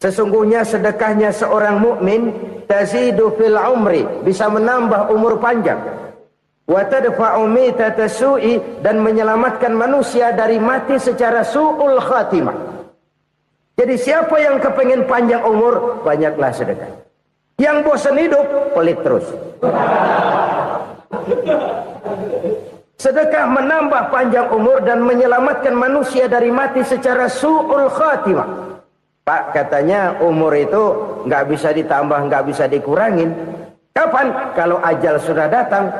Sesungguhnya sedekahnya seorang mukmin tazidu fil umri, bisa menambah umur panjang. Wa tadfa'u mitata su'i, dan menyelamatkan manusia dari mati secara su'ul khatimah. Jadi siapa yang kepengen panjang umur, banyaklah sedekah. Yang bosan hidup, pelit terus. Sedekah menambah panjang umur dan menyelamatkan manusia dari mati secara su'ul khatimah. Pak, katanya umur itu nggak bisa ditambah, nggak bisa dikurangin. Kapan? Kalau ajal sudah datang.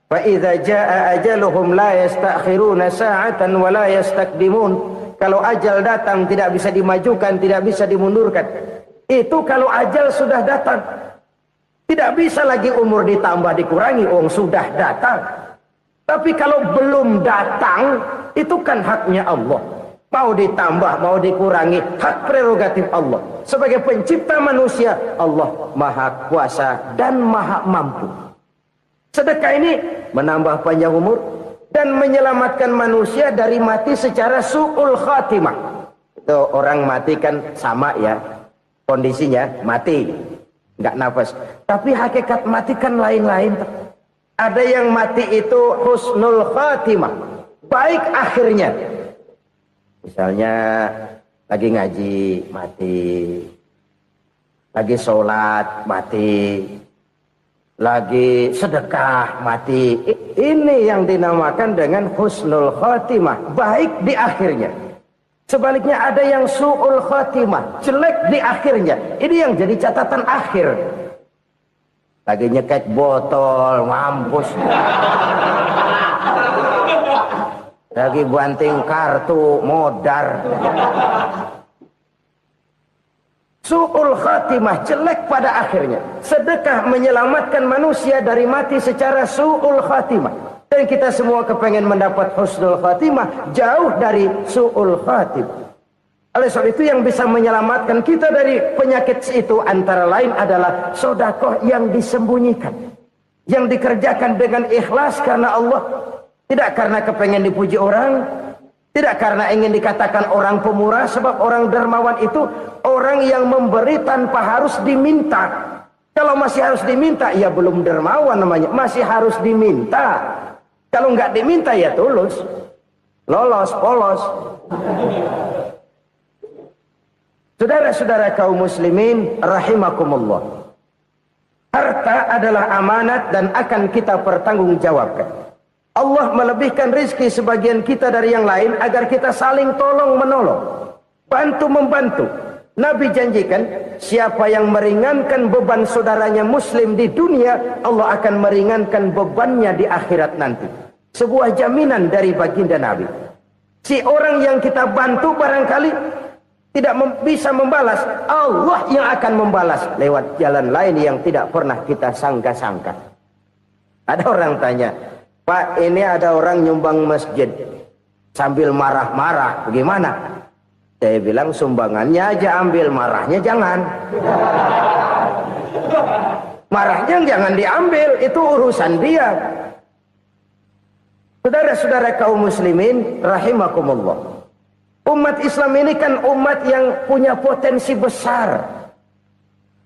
Fa idza jaa ajaluhum la yastakhiruna sa'atan wa la yastakdimun. Kalau ajal datang tidak bisa dimajukan, tidak bisa dimundurkan. Itu kalau ajal sudah datang. Tidak bisa lagi umur ditambah dikurangi, sudah datang. Tapi kalau belum datang, itu kan haknya Allah. Mau ditambah, mau dikurangi, hak prerogatif Allah. Sebagai pencipta manusia, Allah Maha Kuasa dan Maha Mampu. Sedekah ini menambah panjang umur dan menyelamatkan manusia dari mati secara su'ul khatimah. Itu orang mati kan sama ya, kondisinya mati, nggak nafas. Tapi hakikat mati kan lain-lain. Ada yang mati itu husnul khatimah, baik akhirnya. Misalnya lagi ngaji mati, lagi sholat mati, lagi sedekah mati. Ini yang dinamakan dengan husnul khatimah, baik di akhirnya. Sebaliknya ada yang su'ul khatimah, jelek di akhirnya. Ini yang jadi catatan akhir. Lagi nyekek botol, mampus. Lagi banting kartu, modar. Su'ul khatimah, jelek pada akhirnya. Sedekah menyelamatkan manusia dari mati secara su'ul khatimah. Dan kita semua kepengen mendapat husnul khatimah, jauh dari su'ul khatimah. Oleh sebab itu yang bisa menyelamatkan kita dari penyakit itu antara lain adalah sedekah yang disembunyikan. Yang dikerjakan dengan ikhlas karena Allah. Tidak karena kepengen dipuji orang. Tidak karena ingin dikatakan orang pemurah. Sebab orang dermawan itu orang yang memberi tanpa harus diminta. Kalau masih harus diminta, ya belum dermawan namanya. Masih harus diminta. Kalau nggak diminta, ya tulus. Lolos, polos. Saudara-saudara kaum muslimin rahimakumullah. Harta adalah amanat dan akan kita pertanggungjawabkan. Allah melebihkan rizki sebagian kita dari yang lain agar kita saling tolong menolong, bantu membantu. Nabi janjikan siapa yang meringankan beban saudaranya muslim di dunia, Allah akan meringankan bebannya di akhirat nanti. Sebuah jaminan dari baginda Nabi. Si orang yang kita bantu barangkali tidak bisa membalas, Allah yang akan membalas lewat jalan lain yang tidak pernah kita sangka-sangka. Ada orang tanya, Pak, ini ada orang nyumbang masjid sambil marah-marah, bagaimana? Saya bilang sumbangannya aja ambil, marahnya jangan. Marahnya jangan diambil, itu urusan dia. Saudara-saudara kaum muslimin rahimakumullah. Umat Islam ini kan umat yang punya potensi besar.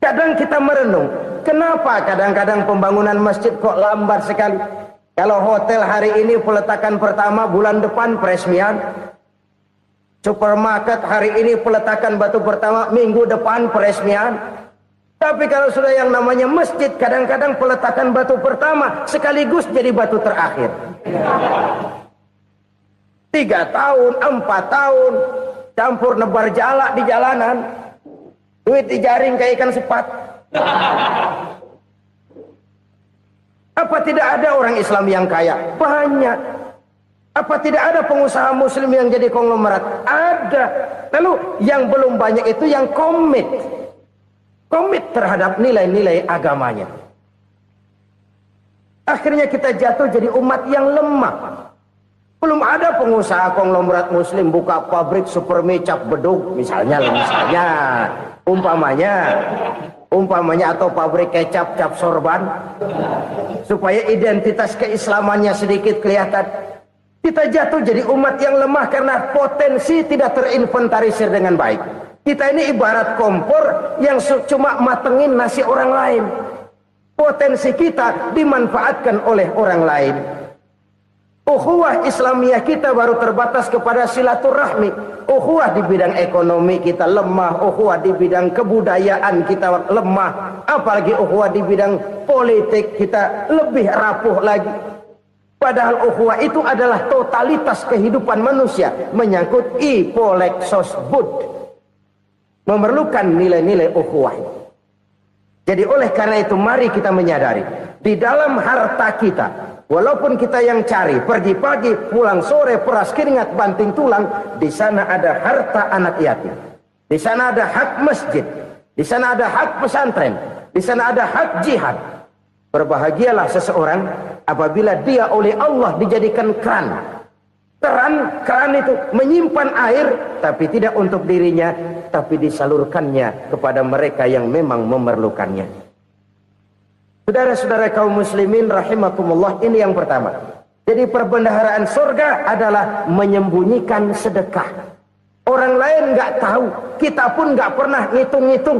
Kadang kita merenung, kenapa kadang-kadang pembangunan masjid kok lambat sekali? Kalau hotel hari ini peletakan pertama, bulan depan peresmian. Supermarket hari ini peletakan batu pertama, minggu depan peresmian. Tapi kalau sudah yang namanya masjid, kadang-kadang peletakan batu pertama sekaligus jadi batu terakhir. 3 tahun, 4 tahun, campur nebar jala di jalanan, duit dijaring kayak ikan sepat. Apa tidak ada orang Islam yang kaya? Banyak. Apa tidak ada pengusaha muslim yang jadi konglomerat? Ada. Lalu yang belum banyak itu yang komit terhadap nilai-nilai agamanya. Akhirnya kita jatuh jadi umat yang lemah. Belum ada pengusaha konglomerat muslim buka pabrik supermi cap beduk misalnya umpamanya atau pabrik kecap cap sorban supaya identitas keislamannya sedikit kelihatan. Kita jatuh jadi umat yang lemah karena potensi tidak terinventarisir dengan baik. Kita ini ibarat kompor yang cuma matengin nasi orang lain. Potensi kita dimanfaatkan oleh orang lain. Ukhuwah Islamiyah kita baru terbatas kepada silaturahmi. Ukhuwah di bidang ekonomi kita lemah, ukhuwah di bidang kebudayaan kita lemah, apalagi ukhuwah di bidang politik kita lebih rapuh lagi. Padahal ukhuwah itu adalah totalitas kehidupan manusia, menyangkut ipolek sosbud, memerlukan nilai-nilai ukhuwah. Jadi oleh karena itu mari kita menyadari di dalam harta kita, walaupun kita yang cari, pergi pagi, pulang sore, peras keringat, banting tulang, di sana ada harta anak yatim. Di sana ada hak masjid. Di sana ada hak pesantren. Di sana ada hak jihad. Berbahagialah seseorang apabila dia oleh Allah dijadikan keran. Keran itu menyimpan air, tapi tidak untuk dirinya, tapi disalurkannya kepada mereka yang memang memerlukannya. Saudara-saudara kaum muslimin rahimakumullah, ini yang pertama. Jadi perbendaharaan surga adalah menyembunyikan sedekah. Orang lain nggak tahu, kita pun nggak pernah ngitung-ngitung.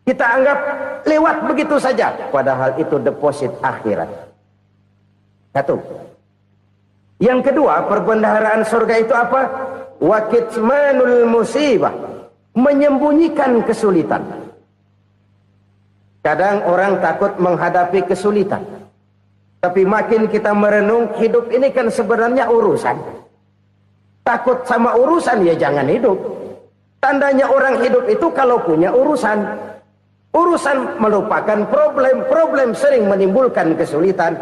Kita anggap lewat begitu saja, padahal itu deposit akhirat. Satu. Yang kedua, perbendaharaan surga itu apa? Wa kitmanul musibah, menyembunyikan kesulitan. Kadang orang takut menghadapi kesulitan. Tapi makin kita merenung, hidup ini kan sebenarnya urusan. Takut sama urusan, ya jangan hidup. Tandanya orang hidup itu kalau punya urusan. Urusan melupakan problem. Problem sering menimbulkan kesulitan.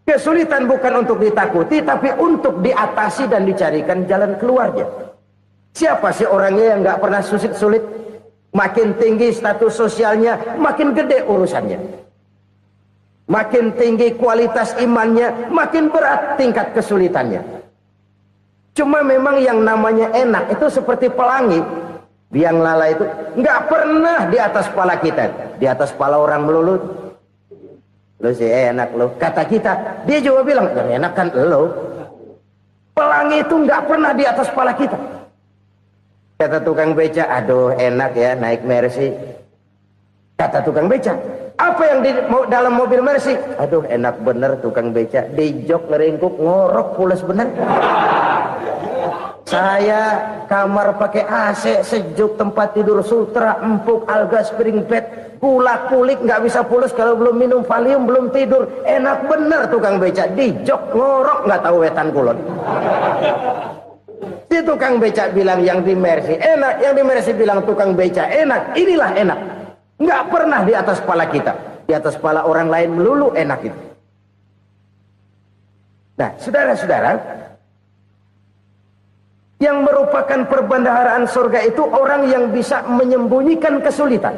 Kesulitan bukan untuk ditakuti, tapi untuk diatasi dan dicarikan jalan keluarnya. Siapa sih orangnya yang nggak pernah sulit-sulit? Makin tinggi status sosialnya, makin gede urusannya. Makin tinggi kualitas imannya, makin berat tingkat kesulitannya. Cuma memang yang namanya enak itu seperti pelangi. Biang lala itu nggak pernah di atas kepala kita, di atas kepala orang melulu. Lo sih enak lo, kata kita. Dia juga bilang, yang enak kan lo. Pelangi itu nggak pernah di atas kepala kita. Kata tukang beca, aduh enak ya naik Mercy. Kata tukang beca, apa yang di dalam mobil Mercy? Aduh enak bener tukang beca, di jok ngeringkuk ngorok pules bener. Saya kamar pakai AC sejuk, tempat tidur sutra, empuk, alga, spring bed, kulak kulik nggak bisa pules kalau belum minum Valium, belum tidur. Enak bener tukang beca, di jok ngorok nggak tahu wetan kulon. Si tukang beca bilang yang di Mercy enak, yang di Mercy bilang tukang beca enak. Inilah enak, nggak pernah di atas kepala kita, di atas kepala orang lain melulu enak itu. Nah, saudara-saudara, yang merupakan perbendaharaan surga itu orang yang bisa menyembunyikan kesulitan,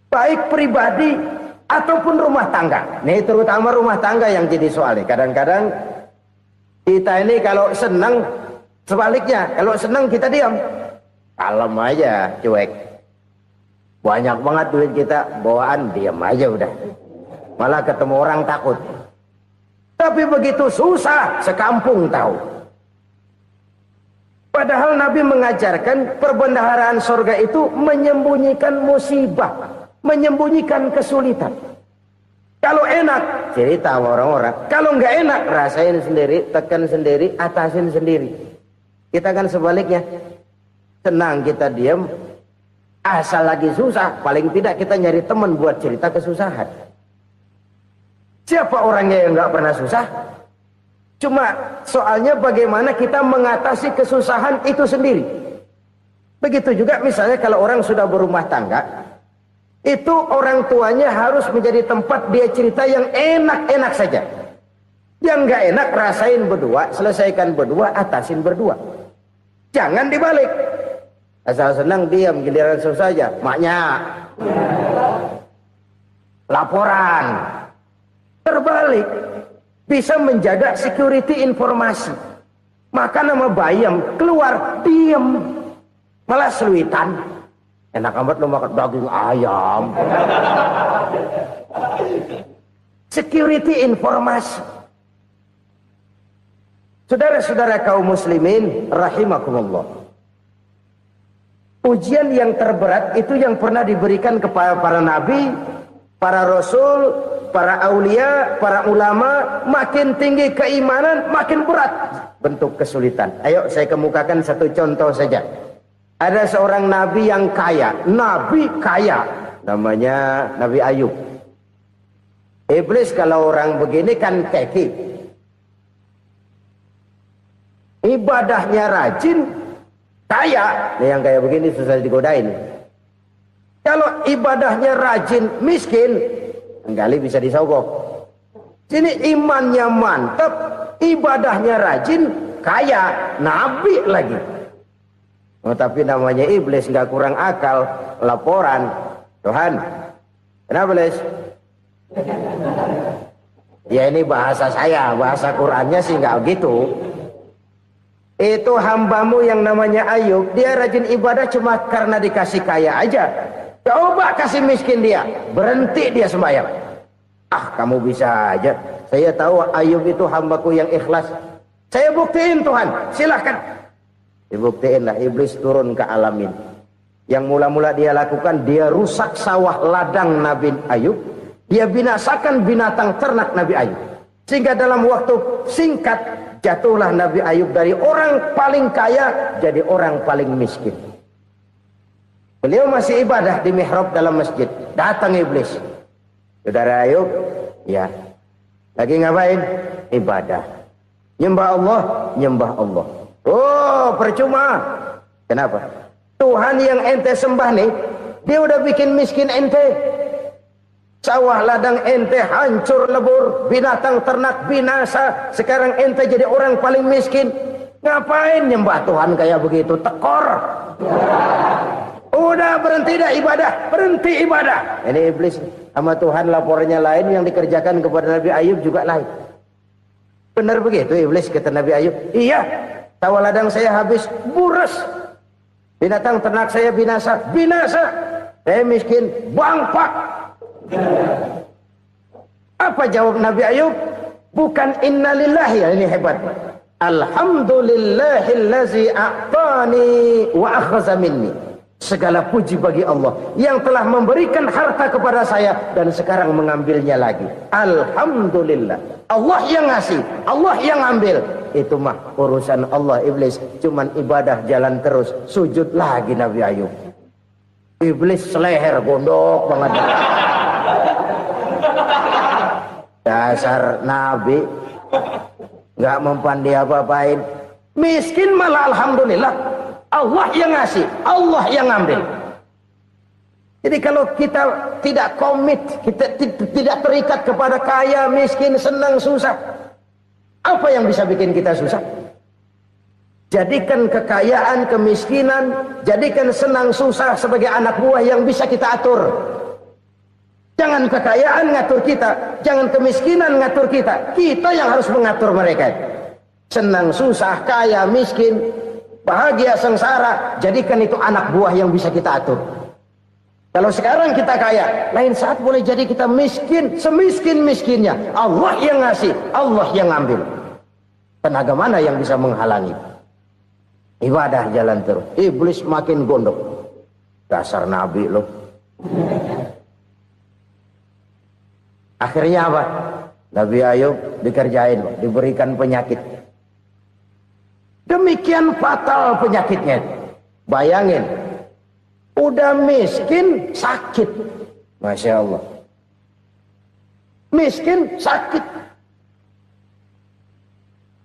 baik pribadi ataupun rumah tangga. Nih terutama rumah tangga yang jadi soalnya. Kadang-kadang kita ini kalau senang, sebaliknya kalau senang kita diam, kalem aja, cuek. Banyak banget duit kita bawaan, diam aja udah. Malah ketemu orang takut. Tapi begitu susah, sekampung tahu. Padahal Nabi mengajarkan perbendaharaan surga itu menyembunyikan musibah, menyembunyikan kesulitan. Kalau enak, cerita sama orang-orang. Kalau nggak enak, rasain sendiri, tekan sendiri, atasin sendiri. Kita kan sebaliknya. Senang kita diam, asal lagi susah, paling tidak kita nyari teman buat cerita kesusahan. Siapa orangnya yang nggak pernah susah? Cuma soalnya bagaimana kita mengatasi kesusahan itu sendiri. Begitu juga misalnya kalau orang sudah berumah tangga, itu orang tuanya harus menjadi tempat dia cerita yang enak-enak saja. Yang nggak enak rasain berdua, selesaikan berdua, atasin berdua. Jangan dibalik. Asal senang diam, giliran susah saja. Maknya laporan. Terbalik. Bisa menjaga security informasi. Makan sama bayam, keluar, diem. Malah seluitan. Enak amat lo makan daging ayam. Security informasi. Saudara-saudara kaum muslimin rahimakumullah. Ujian yang terberat itu yang pernah diberikan kepada para nabi, para rasul, para aulia, para ulama. Makin tinggi keimanan, makin berat bentuk kesulitan. Ayo saya kemukakan satu contoh saja. Ada seorang nabi yang kaya, nabi kaya, namanya Nabi Ayub. Iblis kalau orang begini kan keki, ibadahnya rajin, kaya. Nih yang kayak begini susah digodain. Kalau ibadahnya rajin, miskin, kali bisa disogok. Sini imannya mantap, ibadahnya rajin, kaya, nabi lagi. Oh, tapi namanya iblis, nggak kurang akal. Laporan, Tuhan, kenapa Les? Ya ini bahasa saya, bahasa Qurannya sih nggak gitu. Itu hambamu yang namanya Ayub, dia rajin ibadah cuma karena dikasih kaya aja. Coba kasih miskin dia, berhenti dia sembahyang. Ah, kamu bisa aja. Saya tahu Ayub itu hambaku yang ikhlas. Saya buktiin Tuhan, silahkan. Dibuktiinlah, iblis turun ke alamin. Yang mula-mula dia lakukan, dia rusak sawah ladang Nabi Ayub. Dia binasakan binatang ternak Nabi Ayub. Sehingga dalam waktu singkat, jatuhlah Nabi Ayub dari orang paling kaya jadi orang paling miskin. Beliau masih ibadah di mihrab dalam masjid. Datang iblis. Saudara Ayub, ya, lagi ngapain? Ibadah. Nyembah Allah, nyembah Allah. Oh, percuma. Kenapa? Tuhan yang ente sembah nih, dia udah bikin miskin ente. Sawah ladang ente hancur lebur, binatang ternak binasa. Sekarang ente jadi orang paling miskin. Ngapain nyembah Tuhan kayak begitu? Tekor. Udah berhenti dah ibadah, berhenti ibadah. Ini iblis sama Tuhan laporannya lain, yang dikerjakan kepada Nabi Ayub juga lain. Benar begitu iblis, kata Nabi Ayub. Iya, sawah ladang saya habis, buras. Binatang ternak saya binasa, binasa. Saya miskin, bangpak. Apa jawab Nabi Ayub? Bukan innalillahi, ini hebat. Alhamdulillahillazi a'tani wa akhadha minni. Segala puji bagi Allah yang telah memberikan harta kepada saya dan sekarang mengambilnya lagi. Alhamdulillah. Allah yang ngasih, Allah yang ambil. Itu mah urusan Allah. Iblis cuman ibadah jalan terus, sujud lagi Nabi Ayub. Iblis seleher gondok banget. Dasar Nabi nggak mempan dia apa-apain. Miskin malah alhamdulillah. Allah yang ngasih, Allah yang ambil. Jadi kalau kita tidak komit, kita tidak terikat kepada kaya, miskin, senang, susah, apa yang bisa bikin kita susah? Jadikan kekayaan, kemiskinan, jadikan senang, susah sebagai anak buah yang bisa kita atur. Jangan kekayaan ngatur kita, jangan kemiskinan ngatur kita. Kita yang harus mengatur mereka. Senang, susah, kaya, miskin, bahagia, sengsara, jadikan itu anak buah yang bisa kita atur. Kalau sekarang kita kaya, lain saat boleh jadi kita miskin, semiskin-miskinnya. Allah yang ngasih, Allah yang ambil. Tenaga mana yang bisa menghalangi? Ibadah jalan terus. Iblis makin gondok. Dasar Nabi loh. Akhirnya apa? Nabi Ayub dikerjain, diberikan penyakit. Demikian fatal penyakitnya. Bayangin, udah miskin sakit. Masya Allah. Miskin sakit.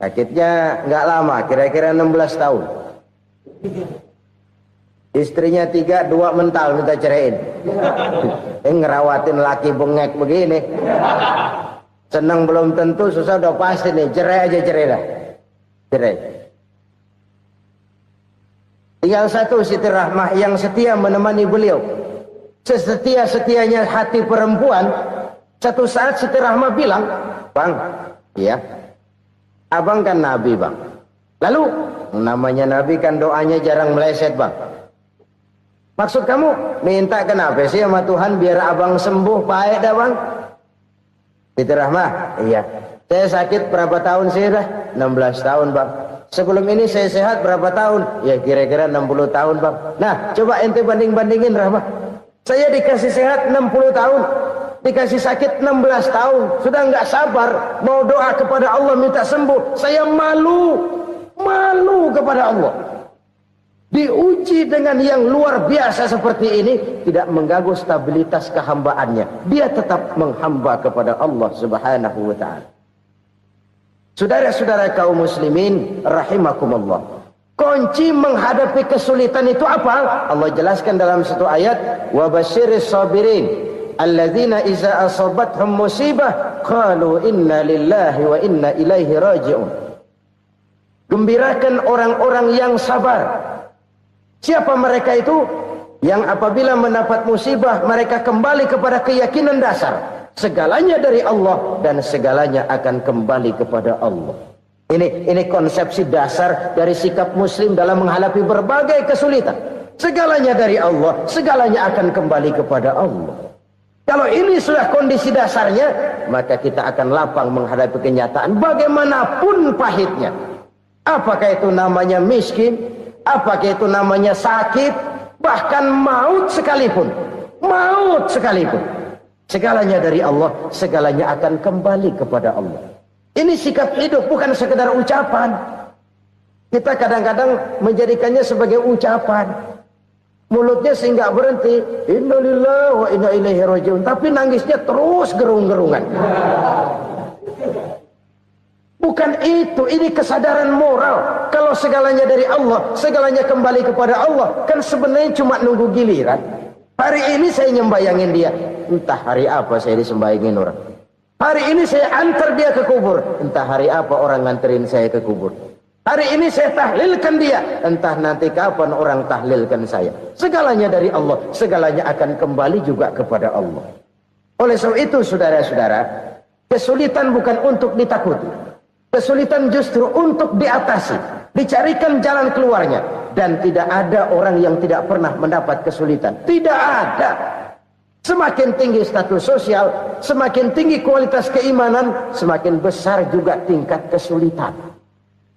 Sakitnya nggak lama, kira-kira 16 tahun. Istrinya 3, 2 mental minta ceraiin. Ngerawatin laki bengek begini. Senang belum tentu, susah udah pasti nih. Cerai aja, cerai dah. Cerai. Tinggal satu Siti Rahmah yang setia menemani beliau. Sesetia-setianya hati perempuan. Satu saat Siti Rahmah bilang, "Bang, iya, abang kan Nabi, Bang. Lalu, namanya Nabi kan doanya jarang meleset, Bang. Maksud kamu minta kenapa sih sama Tuhan biar abang sembuh, baik dah, Bang?" Siti Rahmah, iya. Saya sakit berapa tahun sih dah? 16 tahun, Bang. Sebelum ini saya sehat berapa tahun? Ya kira-kira 60 tahun bang. Nah coba ente banding-bandingin Rahmat. Saya dikasih sehat 60 tahun, dikasih sakit 16 tahun. Sudah nggak sabar mau doa kepada Allah minta sembuh. Saya malu kepada Allah. Diuji dengan yang luar biasa seperti ini, tidak mengganggu stabilitas kehambaannya. Dia tetap menghamba kepada Allah Subhanahu wa ta'ala. Saudara-saudara kaum muslimin rahimakumullah. Kunci menghadapi kesulitan itu apa? Allah jelaskan dalam satu ayat, wa basyiris sabirin alladzina iza asabathum musibah qalu inna lillahi wa inna ilaihi raji'un. Gembirakan orang-orang yang sabar. Siapa mereka itu? Yang apabila mendapat musibah mereka kembali kepada keyakinan dasar segalanya dari Allah dan segalanya akan kembali kepada Allah. Ini konsepsi dasar dari sikap muslim dalam menghadapi berbagai kesulitan. Segalanya dari Allah, segalanya akan kembali kepada Allah. Kalau ini sudah kondisi dasarnya, maka kita akan lapang menghadapi kenyataan bagaimanapun pahitnya. Apakah itu namanya miskin? Apakah itu namanya sakit, bahkan maut sekalipun, segalanya dari Allah, segalanya akan kembali kepada Allah. Ini sikap hidup, bukan sekedar ucapan. Kita kadang-kadang menjadikannya sebagai ucapan, mulutnya sehingga berhenti, innalillahi wa inna ilaihi raji'un, tapi nangisnya terus gerung-gerungan. Bukan itu, ini kesadaran moral. Kalau segalanya dari Allah, segalanya kembali kepada Allah, kan sebenarnya cuma nunggu giliran. Hari ini saya nyembayangin dia, entah hari apa saya disembayangin orang. Hari ini saya antar dia ke kubur, entah hari apa orang nganterin saya ke kubur. Hari ini saya tahlilkan dia, entah nanti kapan orang tahlilkan saya. Segalanya dari Allah, segalanya akan kembali juga kepada Allah. Oleh sebab itu saudara-saudara, kesulitan bukan untuk ditakuti. Kesulitan justru untuk diatasi, dicarikan jalan keluarnya. Dan tidak ada orang yang tidak pernah mendapat kesulitan. Tidak ada. Semakin tinggi status sosial, semakin tinggi kualitas keimanan, semakin besar juga tingkat kesulitan.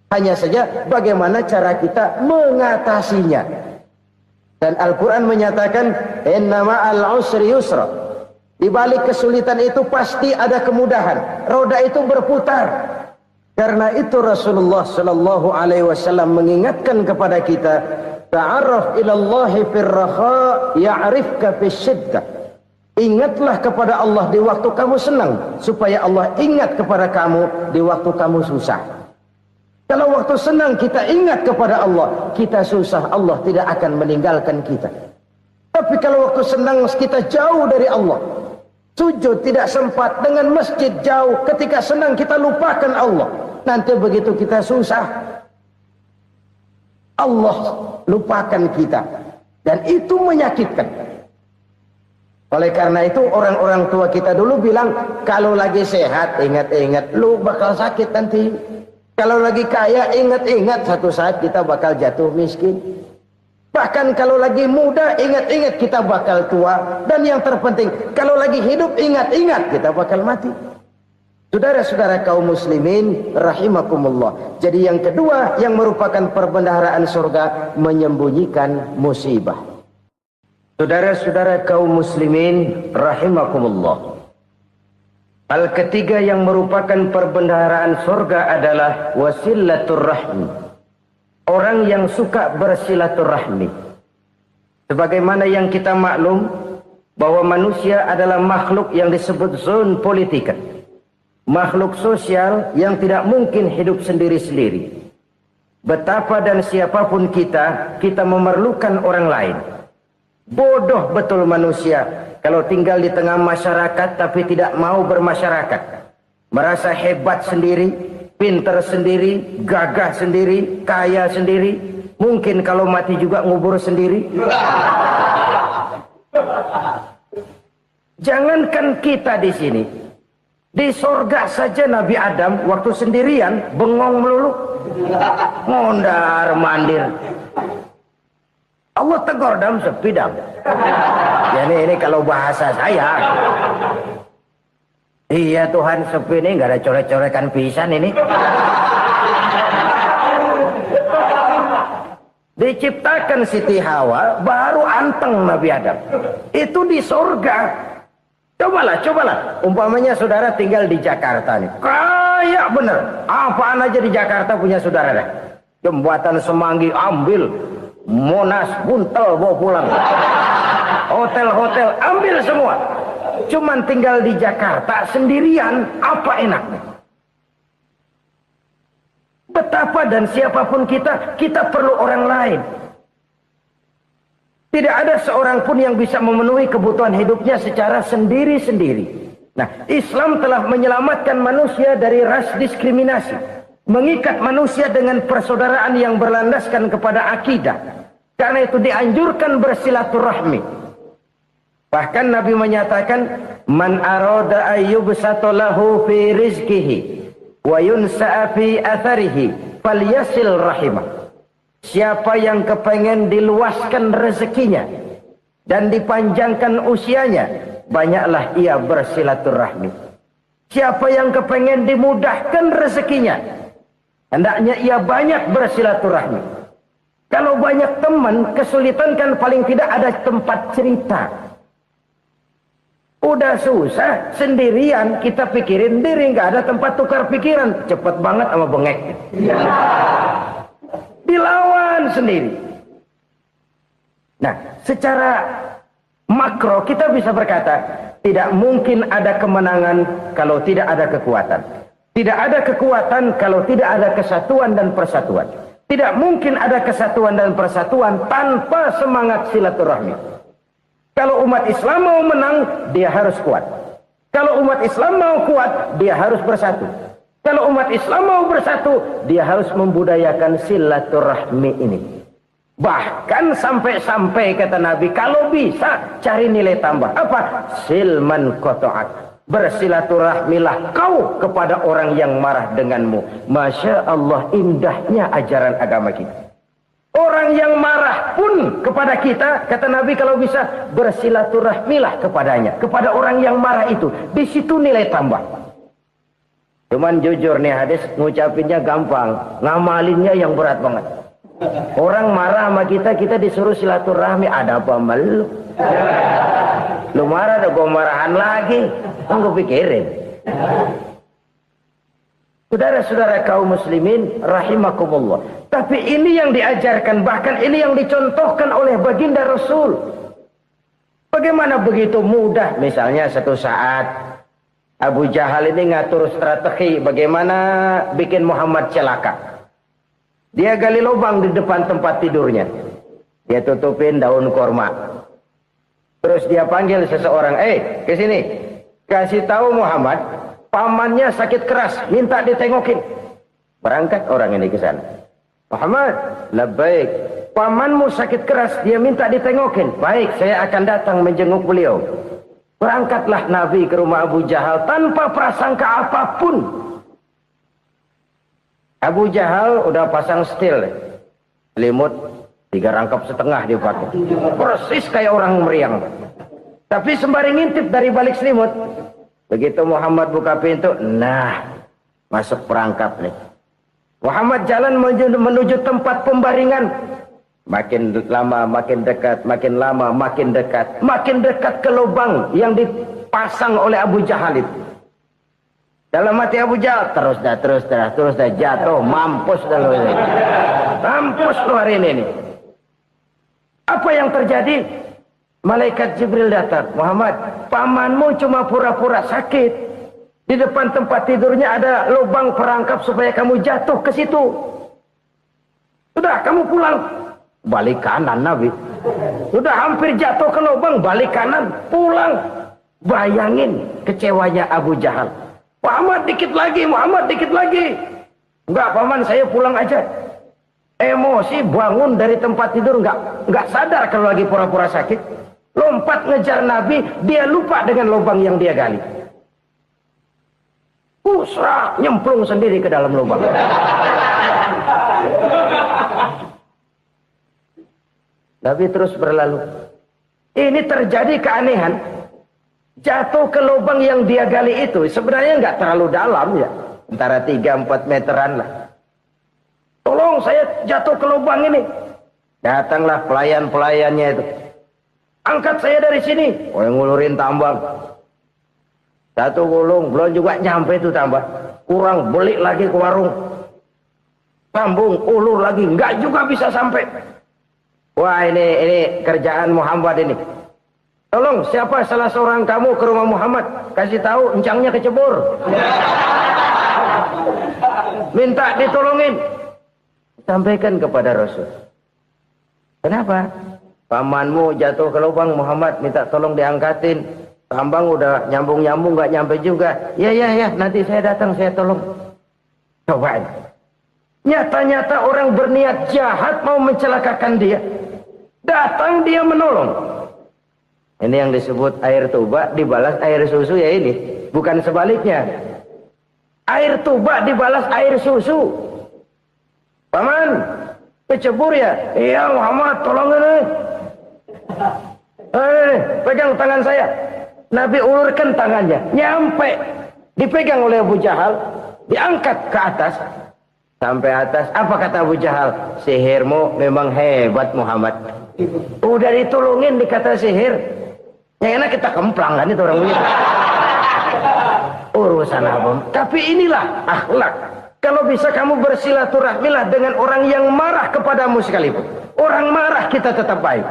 Hanya saja bagaimana cara kita mengatasinya. Dan Al-Quran menyatakan, inna ma'al usri yusra. Di balik kesulitan itu pasti ada kemudahan. Roda itu berputar. Karena itu Rasulullah sallallahu alaihi wasallam mengingatkan kepada kita, ta'arraf ilallahi firraha ya'rifka fisyiddah. Ingatlah kepada Allah di waktu kamu senang, supaya Allah ingat kepada kamu di waktu kamu susah. Kalau waktu senang kita ingat kepada Allah, kita susah, Allah tidak akan meninggalkan kita. Tapi kalau waktu senang kita jauh dari Allah, sujud tidak sempat, dengan masjid jauh, ketika senang kita lupakan Allah. Nanti begitu kita susah, Allah lupakan kita. Dan itu menyakitkan. Oleh karena itu orang-orang tua kita dulu bilang, kalau lagi sehat ingat-ingat lu bakal sakit nanti. Kalau lagi kaya ingat-ingat satu saat kita bakal jatuh miskin. Bahkan kalau lagi muda ingat-ingat kita bakal tua. Dan yang terpenting kalau lagi hidup ingat-ingat kita bakal mati. Saudara-saudara kaum muslimin rahimakumullah. Jadi yang kedua yang merupakan perbendaharaan surga, menyembunyikan musibah. Saudara-saudara kaum muslimin rahimakumullah. Hal ketiga yang merupakan perbendaharaan surga adalah wasilaturrahmi. Orang yang suka bersilaturahmi. Sebagaimana yang kita maklum bahwa manusia adalah makhluk yang disebut zon politika. Makhluk sosial yang tidak mungkin hidup sendiri-sendiri. Betapa dan siapapun kita memerlukan orang lain. Bodoh betul manusia kalau tinggal di tengah masyarakat tapi tidak mau bermasyarakat. Merasa hebat sendiri, pintar sendiri, gagah sendiri, kaya sendiri. Mungkin kalau mati juga ngubur sendiri. Jangankan kita di sini. Di sorga saja Nabi Adam waktu sendirian bengong melulu, mondar mandir. Allah tegur dam sepi dam. Ya ini kalau bahasa saya. Iya Tuhan sepi ini nggak ada coret-coretan pisan ini. Diciptakan Siti Hawa, baru anteng Nabi Adam. Itu di surga. Cobalah. Umpamanya saudara tinggal di Jakarta nih. Kayak bener. Apaan aja di Jakarta punya saudara dah. Jembatan Semanggi ambil. Monas, Buntel bawa pulang. Hotel-hotel ambil semua. Cuman tinggal di Jakarta sendirian, apa enaknya? Betapa dan siapapun kita perlu orang lain. Tidak ada seorang pun yang bisa memenuhi kebutuhan hidupnya secara sendiri-sendiri. Nah, Islam telah menyelamatkan manusia dari ras diskriminasi. Mengikat manusia dengan persaudaraan yang berlandaskan kepada akidah. Karena itu dianjurkan bersilaturahmi. Bahkan Nabi menyatakan, Man arada ayyubsata lahu fi rizkihi wa yunsa'a fi atharihi falyasil rahimah. Siapa yang kepengen diluaskan rezekinya dan dipanjangkan usianya, banyaklah ia bersilaturahmi. Siapa yang kepengen dimudahkan rezekinya, hendaknya ia banyak bersilaturahmi. Kalau banyak teman, kesulitan kan paling tidak ada tempat cerita. Udah susah, sendirian kita pikirin diri, nggak ada tempat tukar pikiran. Cepet banget sama bengek. Dilawan sendiri. Nah, secara makro kita bisa berkata, tidak mungkin ada kemenangan kalau tidak ada kekuatan. Tidak ada kekuatan kalau tidak ada kesatuan dan persatuan. Tidak mungkin ada kesatuan dan persatuan tanpa semangat silaturahmi. Kalau umat Islam mau menang, dia harus kuat. Kalau umat Islam mau kuat, dia harus bersatu. Kalau umat Islam mau bersatu, dia harus membudayakan silaturahmi ini. Bahkan sampai-sampai kata Nabi, kalau bisa cari nilai tambah. Apa? Silman qata'ak. Bersilaturahmilah kau kepada orang yang marah denganmu. Masya Allah, indahnya ajaran agama kita. Orang yang marah pun kepada kita, kata Nabi, kalau bisa bersilaturahmilah kepadanya, kepada orang yang marah itu. Di situ nilai tambah. Cuman jujur nih hadis, ngucapinnya gampang, ngamalinnya yang berat banget. Orang marah sama kita, kita disuruh silaturahmi. Ada apa malu? Lu marah, ada gua marahan lagi. Tunggu pikirin. Saudara-saudara kaum muslimin rahimakumullah. Tapi ini yang diajarkan, bahkan ini yang dicontohkan oleh baginda Rasul. Bagaimana begitu mudah, misalnya satu saat Abu Jahal ini ngatur strategi bagaimana bikin Muhammad celaka. Dia gali lubang di depan tempat tidurnya. Dia tutupin daun korma. Terus dia panggil seseorang, ke sini. Kasih tahu Muhammad, pamannya sakit keras, minta ditengokin. Berangkat orang ini ke sana. Muhammad, labbaik. Pamanmu sakit keras, dia minta ditengokin. Baik, saya akan datang menjenguk beliau. Berangkatlah Nabi ke rumah Abu Jahal tanpa prasangka apapun. Abu Jahal udah pasang setil. Selimut 3 rangkap setengah dia pakai. Persis kayak orang meriang. Tapi sembari ngintip dari balik selimut. Begitu Muhammad buka pintu, nah, masuk perangkap nih. Muhammad jalan menuju tempat pembaringan. Makin lama makin dekat, makin lama makin dekat. Makin dekat ke lubang yang dipasang oleh Abu Jahal itu. Dalam hati Abu Jahal, terus dah jatuh, mampus dah lu ini. Mampus lu hari ini nih. Apa yang terjadi? Malaikat Jibril datang. Muhammad, pamanmu cuma pura-pura sakit. Di depan tempat tidurnya ada lubang perangkap supaya kamu jatuh ke situ. Sudah, kamu pulang. Balik kanan Nabi. Sudah hampir jatuh ke lubang, balik kanan, pulang. Bayangin kecewanya Abu Jahal. Muhammad dikit lagi, Muhammad dikit lagi. Enggak, paman, saya pulang aja. Emosi bangun dari tempat tidur, enggak sadar kalau lagi pura-pura sakit. Lompat ngejar Nabi, dia lupa dengan lubang yang dia gali. Usrah, nyemplung sendiri ke dalam lubang. Nabi terus berlalu. Ini terjadi keanehan. Jatuh ke lubang yang dia gali itu sebenarnya nggak terlalu dalam ya. Antara 3-4 meteran lah. Tolong, saya jatuh ke lubang ini. Datanglah pelayan-pelayannya itu. Angkat saya dari sini. Oh, yang ngulurin tambang. Satu gulung, belum juga nyampe itu tambah. Kurang, beli lagi ke warung. Sambung, ulur lagi, enggak juga bisa sampai. Wah, ini kerjaan Muhammad ini. Tolong, siapa salah seorang kamu ke rumah Muhammad? Kasih tahu, encangnya kecebur. Minta ditolongin. Sampaikan kepada Rasul. Kenapa? Pamanmu jatuh ke lubang, Muhammad minta tolong diangkatin. Tambang udah nyambung-nyambung, nggak nyampe juga. Ya, nanti saya datang, saya tolong. Coba. Nyata-nyata orang berniat jahat mau mencelakakan dia. Datang dia menolong. Ini yang disebut air tuba dibalas air susu ya ini. Bukan sebaliknya. Air tuba dibalas air susu. Paman, kecebur ya? Iya Muhammad, tolong ini. Pegang tangan saya. Nabi ulurkan tangannya, nyampe, dipegang oleh Abu Jahal, diangkat ke atas, sampai atas. Apa kata Abu Jahal? Sihirmu memang hebat Muhammad. Udah ditolongin dikata sihir, yang enak kita kemplang kan itu orang begitu. Urusan apa? Tapi inilah akhlak. Kalau bisa kamu bersilaturahmilah dengan orang yang marah kepadamu sekalipun. Orang marah kita tetap baik.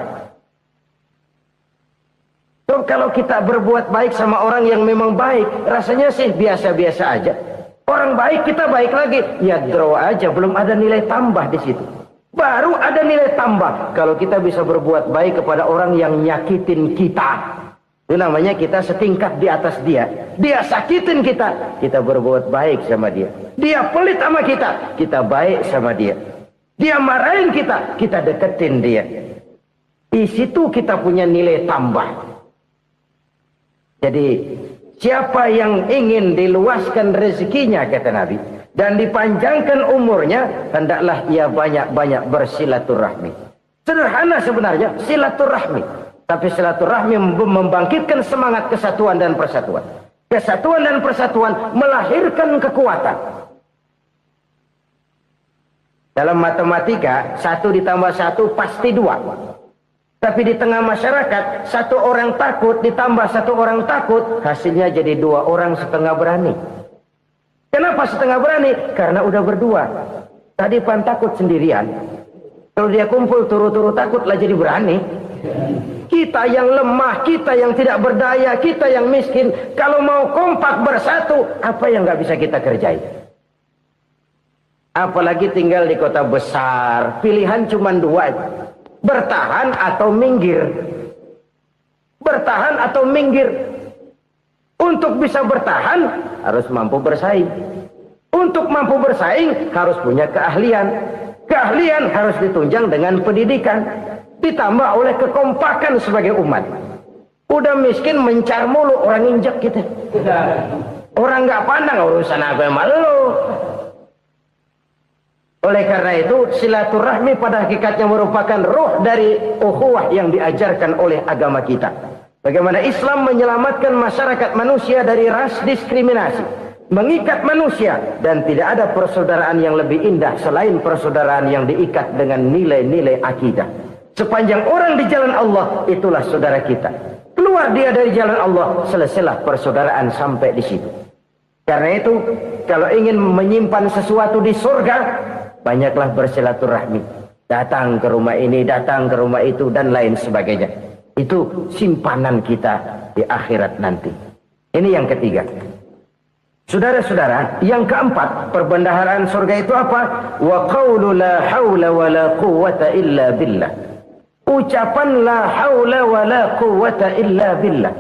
So, kalau kita berbuat baik sama orang yang memang baik, rasanya sih biasa-biasa aja. Orang baik kita baik lagi, ya draw aja, belum ada nilai tambah di situ. Baru ada nilai tambah kalau kita bisa berbuat baik kepada orang yang nyakitin kita. Itu namanya kita setingkat di atas dia. Dia sakitin kita, kita berbuat baik sama dia. Dia pelit sama kita, kita baik sama dia. Dia marahin kita, kita deketin dia. Di situ kita punya nilai tambah. Jadi siapa yang ingin diluaskan rezekinya kata Nabi dan dipanjangkan umurnya, hendaklah ia banyak-banyak bersilaturahmi. Sederhana sebenarnya silaturahmi, tapi silaturahmi membangkitkan semangat kesatuan dan persatuan. Kesatuan dan persatuan melahirkan kekuatan. Dalam matematika 1 ditambah 1 pasti 2. Tapi di tengah masyarakat, 1 orang takut ditambah 1 orang takut, hasilnya jadi 2 orang setengah berani. Kenapa setengah berani? Karena udah berdua. Tadi pan takut sendirian. Kalau dia kumpul turu-turu takutlah jadi berani. Kita yang lemah, kita yang tidak berdaya, kita yang miskin, kalau mau kompak bersatu, apa yang nggak bisa kita kerjain? Apalagi tinggal di kota besar, pilihan cuma 2. Bertahan atau minggir. Bertahan atau minggir. Untuk bisa bertahan harus mampu bersaing. Untuk mampu bersaing harus punya keahlian. Keahlian harus ditunjang dengan pendidikan, ditambah oleh kekompakan sebagai umat. Udah miskin mencar mulu, orang injek kita. Orang nggak pandang urusan apa yang malu. Oleh karena itu, silaturahmi pada hakikatnya merupakan ruh dari ukhuwah yang diajarkan oleh agama kita. Bagaimana Islam menyelamatkan masyarakat manusia dari ras diskriminasi, mengikat manusia, dan tidak ada persaudaraan yang lebih indah selain persaudaraan yang diikat dengan nilai-nilai akidah. Sepanjang orang di jalan Allah, itulah saudara kita. Keluar dia dari jalan Allah, selesailah persaudaraan sampai di situ. Karena itu, kalau ingin menyimpan sesuatu di surga, banyaklah bersilaturahmi. Datang ke rumah ini, datang ke rumah itu, dan lain sebagainya. Itu simpanan kita di akhirat nanti. Ini yang ketiga. Saudara-saudara, yang keempat, perbendaharaan surga itu apa? Wa qawlu la hawla wa la quwwata illa billah. Ucapan la hawla wa la quwwata illa billah.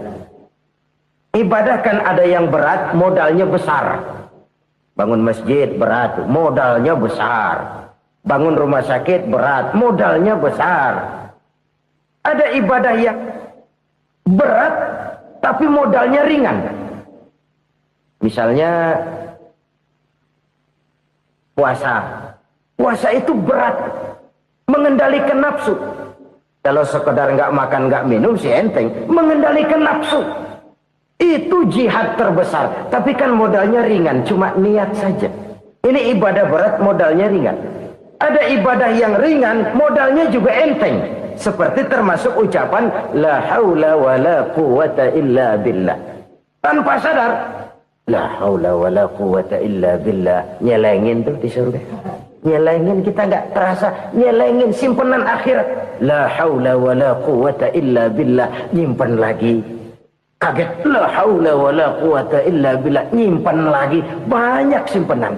Ibadah kan ada yang berat, modalnya besar. Bangun masjid berat, modalnya besar. Bangun rumah sakit berat, modalnya besar. Ada ibadah yang berat, tapi modalnya ringan. Misalnya puasa. Puasa itu berat, mengendalikan nafsu. Kalau sekedar nggak makan nggak minum sih enteng, mengendalikan nafsu. Itu jihad terbesar, tapi kan modalnya ringan, cuma niat saja. Ini ibadah berat, modalnya ringan. Ada ibadah yang ringan, modalnya juga enteng. Seperti termasuk ucapan la haula wala quwata illa billah. Tanpa sadar, la haula wala quwata illa billah. Nyelengin tuh di surga. Nyelengin, kita nggak terasa. Nyelengin simpenan akhirat. La haula wala quwata illa billah. Nyimpen lagi. Kaget. La haula wala quwata illa billah. Nyimpen lagi. Banyak simpenan.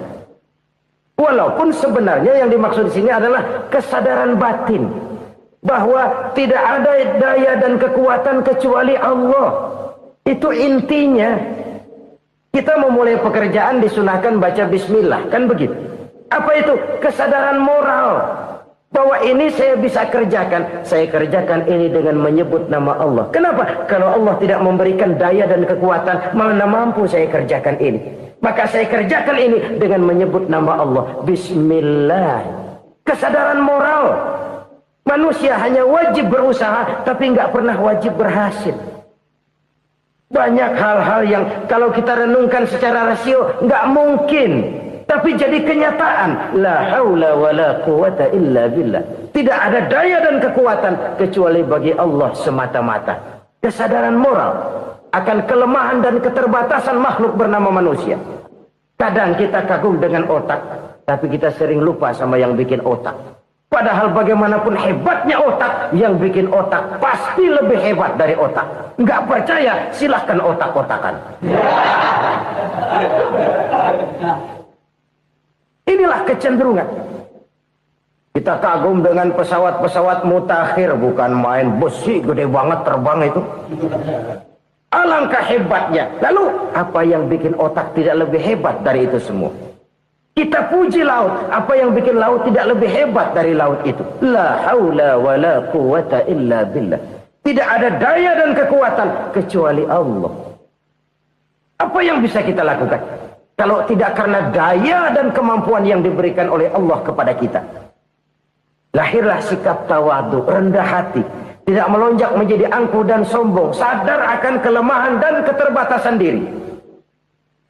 Walaupun sebenarnya yang dimaksud di sini adalah kesadaran batin bahwa tidak ada daya dan kekuatan kecuali Allah. Itu intinya. Kita memulai pekerjaan disunahkan baca bismillah, kan begitu? Apa itu? Kesadaran moral bahwa ini saya bisa kerjakan. Saya kerjakan ini dengan menyebut nama Allah. Kenapa? Kalau Allah tidak memberikan daya dan kekuatan, mana mampu saya kerjakan ini. Maka saya kerjakan ini dengan menyebut nama Allah. Bismillah. Kesadaran moral. Manusia hanya wajib berusaha, tapi nggak pernah wajib berhasil. Banyak hal-hal yang kalau kita renungkan secara rasio, nggak mungkin. Tapi jadi kenyataan. La haula wa la quwata illa billah. Tidak ada daya dan kekuatan kecuali bagi Allah semata-mata. Kesadaran moral akan kelemahan dan keterbatasan makhluk bernama manusia. Kadang kita kagum dengan otak, tapi kita sering lupa sama yang bikin otak. Padahal bagaimanapun hebatnya otak, yang bikin otak pasti lebih hebat dari otak. Nggak percaya, silahkan otak-otakan. Inilah kecenderungan. Kita kagum dengan pesawat-pesawat mutakhir, bukan main, besi gede banget terbang itu. Alangkah hebatnya. Lalu apa yang bikin otak tidak lebih hebat dari itu semua? Kita puji laut. Apa yang bikin laut tidak lebih hebat dari laut itu? La haula wa la quwata illa billah. Tidak ada daya dan kekuatan kecuali Allah. Apa yang bisa kita lakukan kalau tidak karena daya dan kemampuan yang diberikan oleh Allah kepada kita? Lahirlah sikap tawadu, rendah hati, tidak melonjak menjadi angkuh dan sombong, sadar akan kelemahan dan keterbatasan diri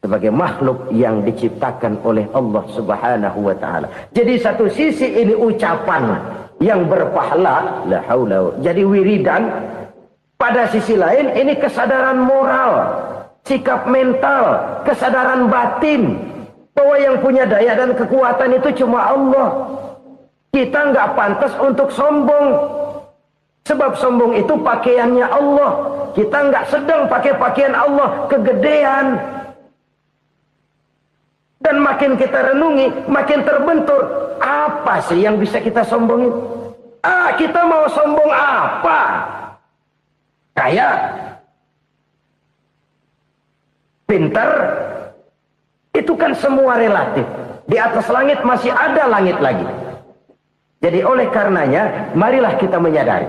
sebagai makhluk yang diciptakan oleh Allah Subhanahu wa taala. Jadi satu sisi ini ucapan yang berpahala, la haula, jadi wiridan. Pada sisi lain ini kesadaran moral, sikap mental, kesadaran batin bahwa yang punya daya dan kekuatan itu cuma Allah. Kita nggak pantas untuk sombong. Sebab sombong itu pakaiannya Allah. Kita nggak sedang pakai pakaian Allah, kegedean. Dan makin kita renungi, makin terbentur. Apa sih yang bisa kita sombongin? Kita mau sombong apa? Kaya? Pintar? Itu kan semua relatif. Di atas langit masih ada langit lagi. Jadi oleh karenanya, marilah kita menyadari.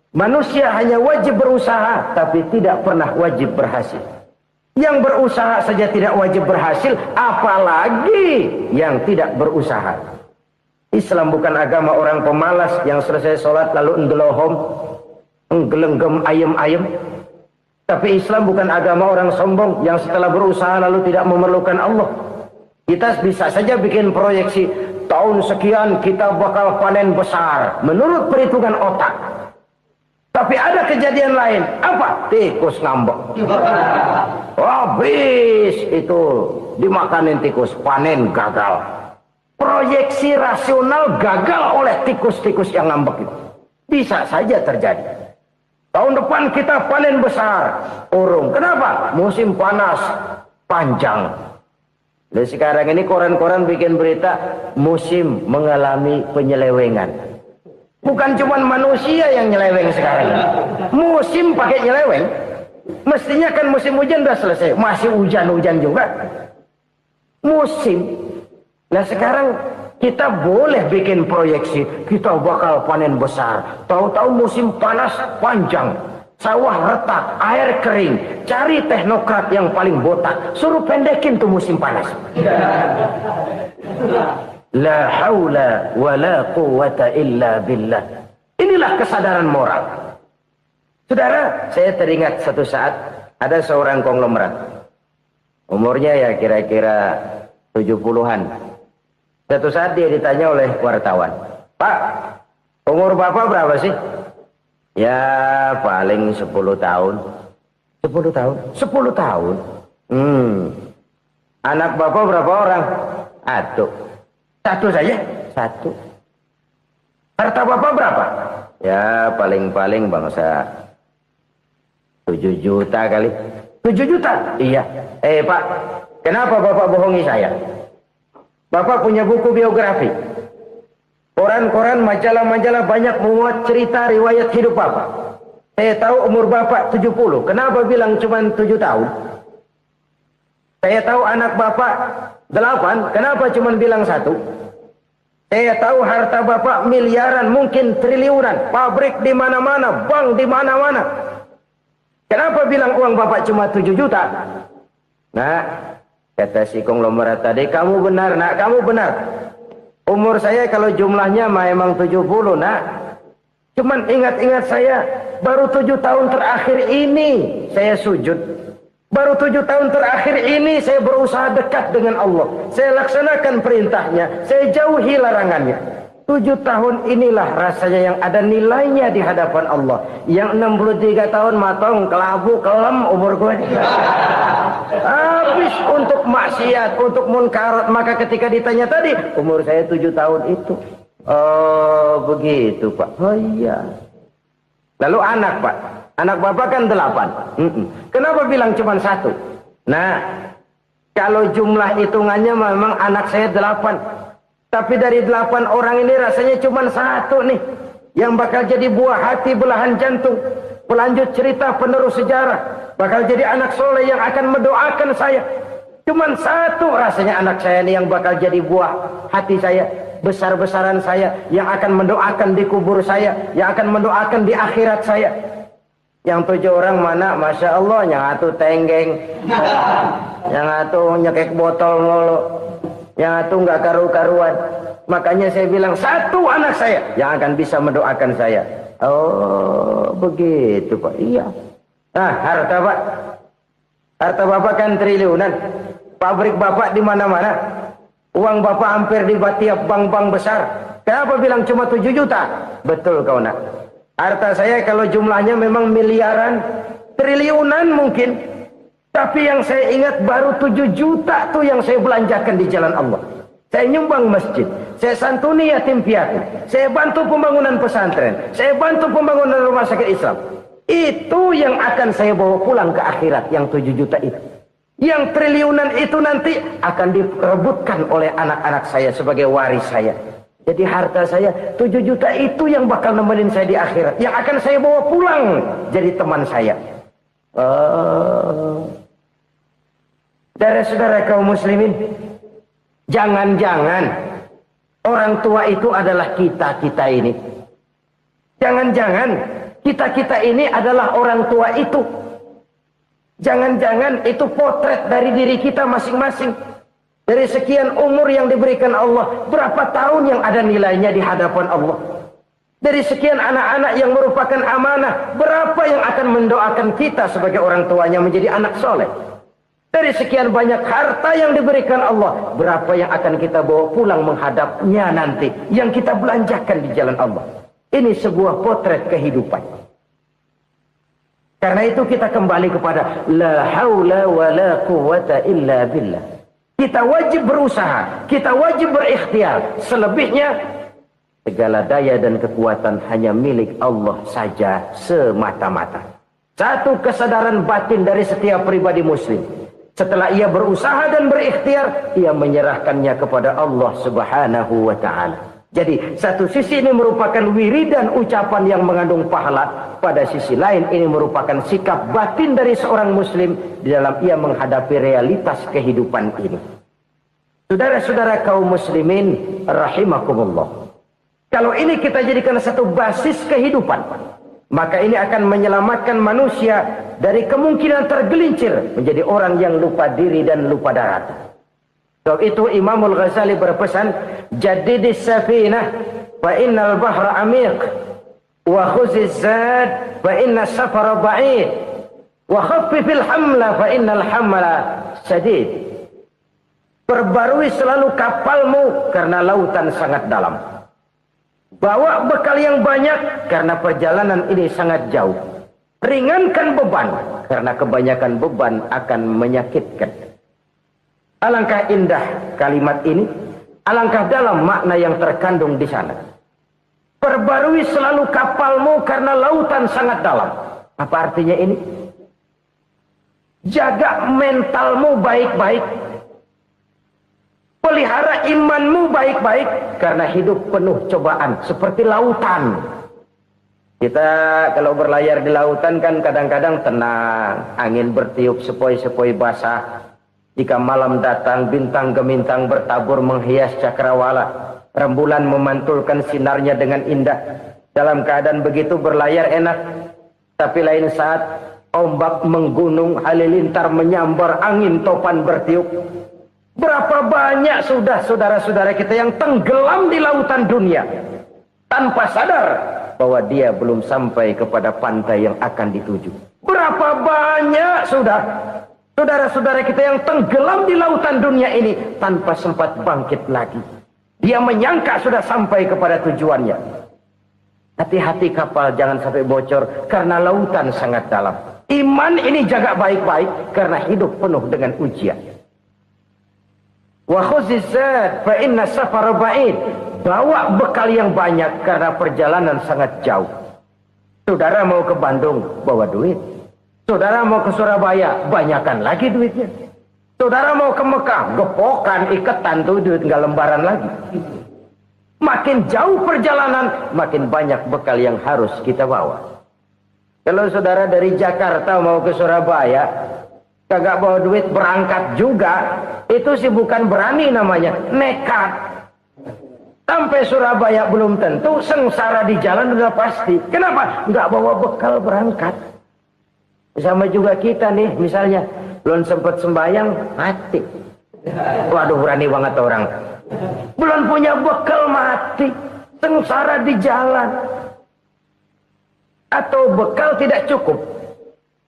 Manusia hanya wajib berusaha, tapi tidak pernah wajib berhasil. Yang berusaha saja tidak wajib berhasil, apalagi yang tidak berusaha. Islam bukan agama orang pemalas yang selesai sholat lalu enggelohom, enggelenggem ayem-ayem. Tapi Islam bukan agama orang sombong yang setelah berusaha lalu tidak memerlukan Allah. Kita bisa saja bikin proyeksi, tahun sekian kita bakal panen besar menurut perhitungan otak. Tapi ada kejadian lain. Apa? Tikus ngambek. Habis itu dimakanin tikus, panen gagal. Proyeksi rasional gagal oleh tikus-tikus yang ngambek itu. Bisa saja terjadi. Tahun depan kita panen besar, urung. Kenapa? Musim panas panjang. Dan sekarang ini koran-koran bikin berita musim mengalami penyelewengan. Bukan cuma manusia yang nyeleweng sekarang. Musim pakai nyeleweng. Mestinya kan musim hujan udah selesai. Masih hujan-hujan juga. Musim. Nah sekarang kita boleh bikin proyeksi. Kita bakal panen besar. Tahu-tahu musim panas panjang. Sawah retak, air kering. Cari teknokrat yang paling botak. Suruh pendekin tuh musim panas. La haula wa la quwata illa billah. Inilah kesadaran moral. Saudara, saya teringat satu saat ada seorang konglomerat. Umurnya ya kira-kira 70-an. Satu saat dia ditanya oleh wartawan, Pak, umur Bapak berapa sih? Ya paling 10 tahun. 10 tahun? 10 tahun? Anak Bapak berapa orang? Satu. Satu saja? Satu. Harta Bapak berapa? Ya paling-paling bangsa 7 juta kali. 7 juta? Iya. Pak, kenapa Bapak bohongi saya? Bapak punya buku biografi. Koran-koran, majalah-majalah banyak memuat cerita riwayat hidup Bapak. Saya tahu umur Bapak 70. Kenapa bilang cuma 7 tahun? Saya tahu anak Bapak 8. Kenapa cuma bilang 1? Saya tahu harta Bapak miliaran, mungkin triliunan. Pabrik di mana-mana, bank di mana-mana. Kenapa bilang uang Bapak cuma 7 juta? Nah, kata si konglomerat tadi, kamu benar nak, kamu benar. Umur saya kalau jumlahnya memang 70 nak. Cuman ingat-ingat saya, baru 7 tahun terakhir ini saya sujud. Baru 7 tahun terakhir ini saya berusaha dekat dengan Allah. Saya laksanakan perintahnya, saya jauhi larangannya. 7 tahun inilah rasanya yang ada nilainya di hadapan Allah. Yang 63 tahun matong, kelabu, kelem umur gue. Habis untuk maksiat, untuk munkarat. Maka ketika ditanya tadi, umur saya 7 tahun itu. Oh begitu Pak. Oh iya. Lalu anak Pak. Anak Bapak kan 8. Kenapa bilang cuma 1? Nah, kalau jumlah hitungannya memang anak saya 8. Tapi dari 8 orang ini rasanya cuma 1 nih. Yang bakal jadi buah hati, belahan jantung. Pelanjut cerita, penerus sejarah. Bakal jadi anak soleh yang akan mendoakan saya. Cuma 1 rasanya anak saya ini yang bakal jadi buah hati saya. Besar-besaran saya. Yang akan mendoakan di kubur saya. Yang akan mendoakan di akhirat saya. Yang 7 orang mana? Masya Allah. Yang 1 tenggeng. Yang 1 nyekek botol mulu. Yang itu nggak karu-karuan. Makanya saya bilang 1 anak saya yang akan bisa mendoakan saya. Oh begitu Pak. Iya. Nah harta Pak, harta Bapak kan triliunan. Pabrik Bapak di mana-mana. Uang Bapak hampir di tiap bank-bank besar. Kenapa bilang cuma 7 juta? Betul kau nak. Harta saya kalau jumlahnya memang miliaran, triliunan mungkin. Tapi yang saya ingat baru 7 juta tuh yang saya belanjakan di jalan Allah. Saya nyumbang masjid. Saya santuni yatim piatu. Saya bantu pembangunan pesantren. Saya bantu pembangunan rumah sakit Islam. Itu yang akan saya bawa pulang ke akhirat. Yang 7 juta itu. Yang triliunan itu nanti akan direbutkan oleh anak-anak saya sebagai waris saya. Jadi harta saya 7 juta itu yang bakal nemenin saya di akhirat. Yang akan saya bawa pulang jadi teman saya. Saudara-saudara kaum muslimin, jangan-jangan orang tua itu adalah kita-kita ini. Jangan-jangan kita-kita ini adalah orang tua itu. Jangan-jangan itu potret dari diri kita masing-masing. Dari sekian umur yang diberikan Allah, berapa tahun yang ada nilainya di hadapan Allah. Dari sekian anak-anak yang merupakan amanah, berapa yang akan mendoakan kita sebagai orang tuanya menjadi anak soleh. Dari sekian banyak harta yang diberikan Allah, berapa yang akan kita bawa pulang menghadapnya nanti, yang kita belanjakan di jalan Allah. Ini sebuah potret kehidupan. Karena itu kita kembali kepada la haula wa la quwwata illa billah. Kita wajib berusaha, kita wajib berikhtiar. Selebihnya, segala daya dan kekuatan hanya milik Allah saja semata-mata. Satu kesadaran batin dari setiap pribadi muslim. Setelah ia berusaha dan berikhtiar, ia menyerahkannya kepada Allah Subhanahu wa ta'ala. Jadi, satu sisi ini merupakan wiridan ucapan yang mengandung pahala. Pada sisi lain, ini merupakan sikap batin dari seorang muslim di dalam ia menghadapi realitas kehidupan ini. Saudara-saudara kaum muslimin, rahimakumullah. Kalau ini kita jadikan satu basis kehidupan, maka ini akan menyelamatkan manusia dari kemungkinan tergelincir menjadi orang yang lupa diri dan lupa darat. Sebab itu Imamul Ghazali berpesan, jadidis safinah fa innal bahra amiq wa khuziz zad fa inna safara ba'id wa khaffifil hamla fa innal hamla sadid. Perbarui selalu kapalmu karena lautan sangat dalam. Bawa bekal yang banyak karena perjalanan ini sangat jauh. Ringankan beban karena kebanyakan beban akan menyakitkan. Alangkah indah kalimat ini, alangkah dalam makna yang terkandung di sana. Perbarui selalu kapalmu karena lautan sangat dalam. Apa artinya ini? Jaga mentalmu baik-baik. Pelihara imanmu baik-baik karena hidup penuh cobaan seperti lautan. Kita kalau berlayar di lautan kan kadang-kadang tenang, angin bertiup sepoi-sepoi basah. Jika malam datang, bintang gemintang bertabur menghias cakrawala. Rembulan memantulkan sinarnya dengan indah. Dalam keadaan begitu berlayar enak. Tapi lain saat ombak menggunung, halilintar menyambar, angin topan bertiup. Berapa banyak sudah saudara-saudara kita yang tenggelam di lautan dunia tanpa sadar bahwa dia belum sampai kepada pantai yang akan dituju. Berapa banyak sudah saudara-saudara kita yang tenggelam di lautan dunia ini tanpa sempat bangkit lagi. Dia menyangka sudah sampai kepada tujuannya. Hati-hati kapal jangan sampai bocor karena lautan sangat dalam. Iman ini jaga baik-baik karena hidup penuh dengan ujian. Wa khuzizat fa inna safara ba'id. Bawa bekal yang banyak karena perjalanan sangat jauh. Saudara mau ke Bandung, bawa duit. Saudara mau ke Surabaya, banyakan lagi duitnya. Saudara mau ke Mekah, gepokan, iketan tuh duit nggak lembaran lagi. Makin jauh perjalanan, makin banyak bekal yang harus kita bawa. Kalau saudara dari Jakarta mau ke Surabaya, kagak bawa duit berangkat juga, itu sih bukan berani namanya, nekat. Sampai Surabaya belum tentu, sengsara di jalan udah pasti. Kenapa? Nggak bawa bekal berangkat. Sama juga kita nih, misalnya belum sempat sembahyang, mati. Waduh, berani banget orang. Belum punya bekal, mati. Sengsara di jalan. Atau bekal tidak cukup.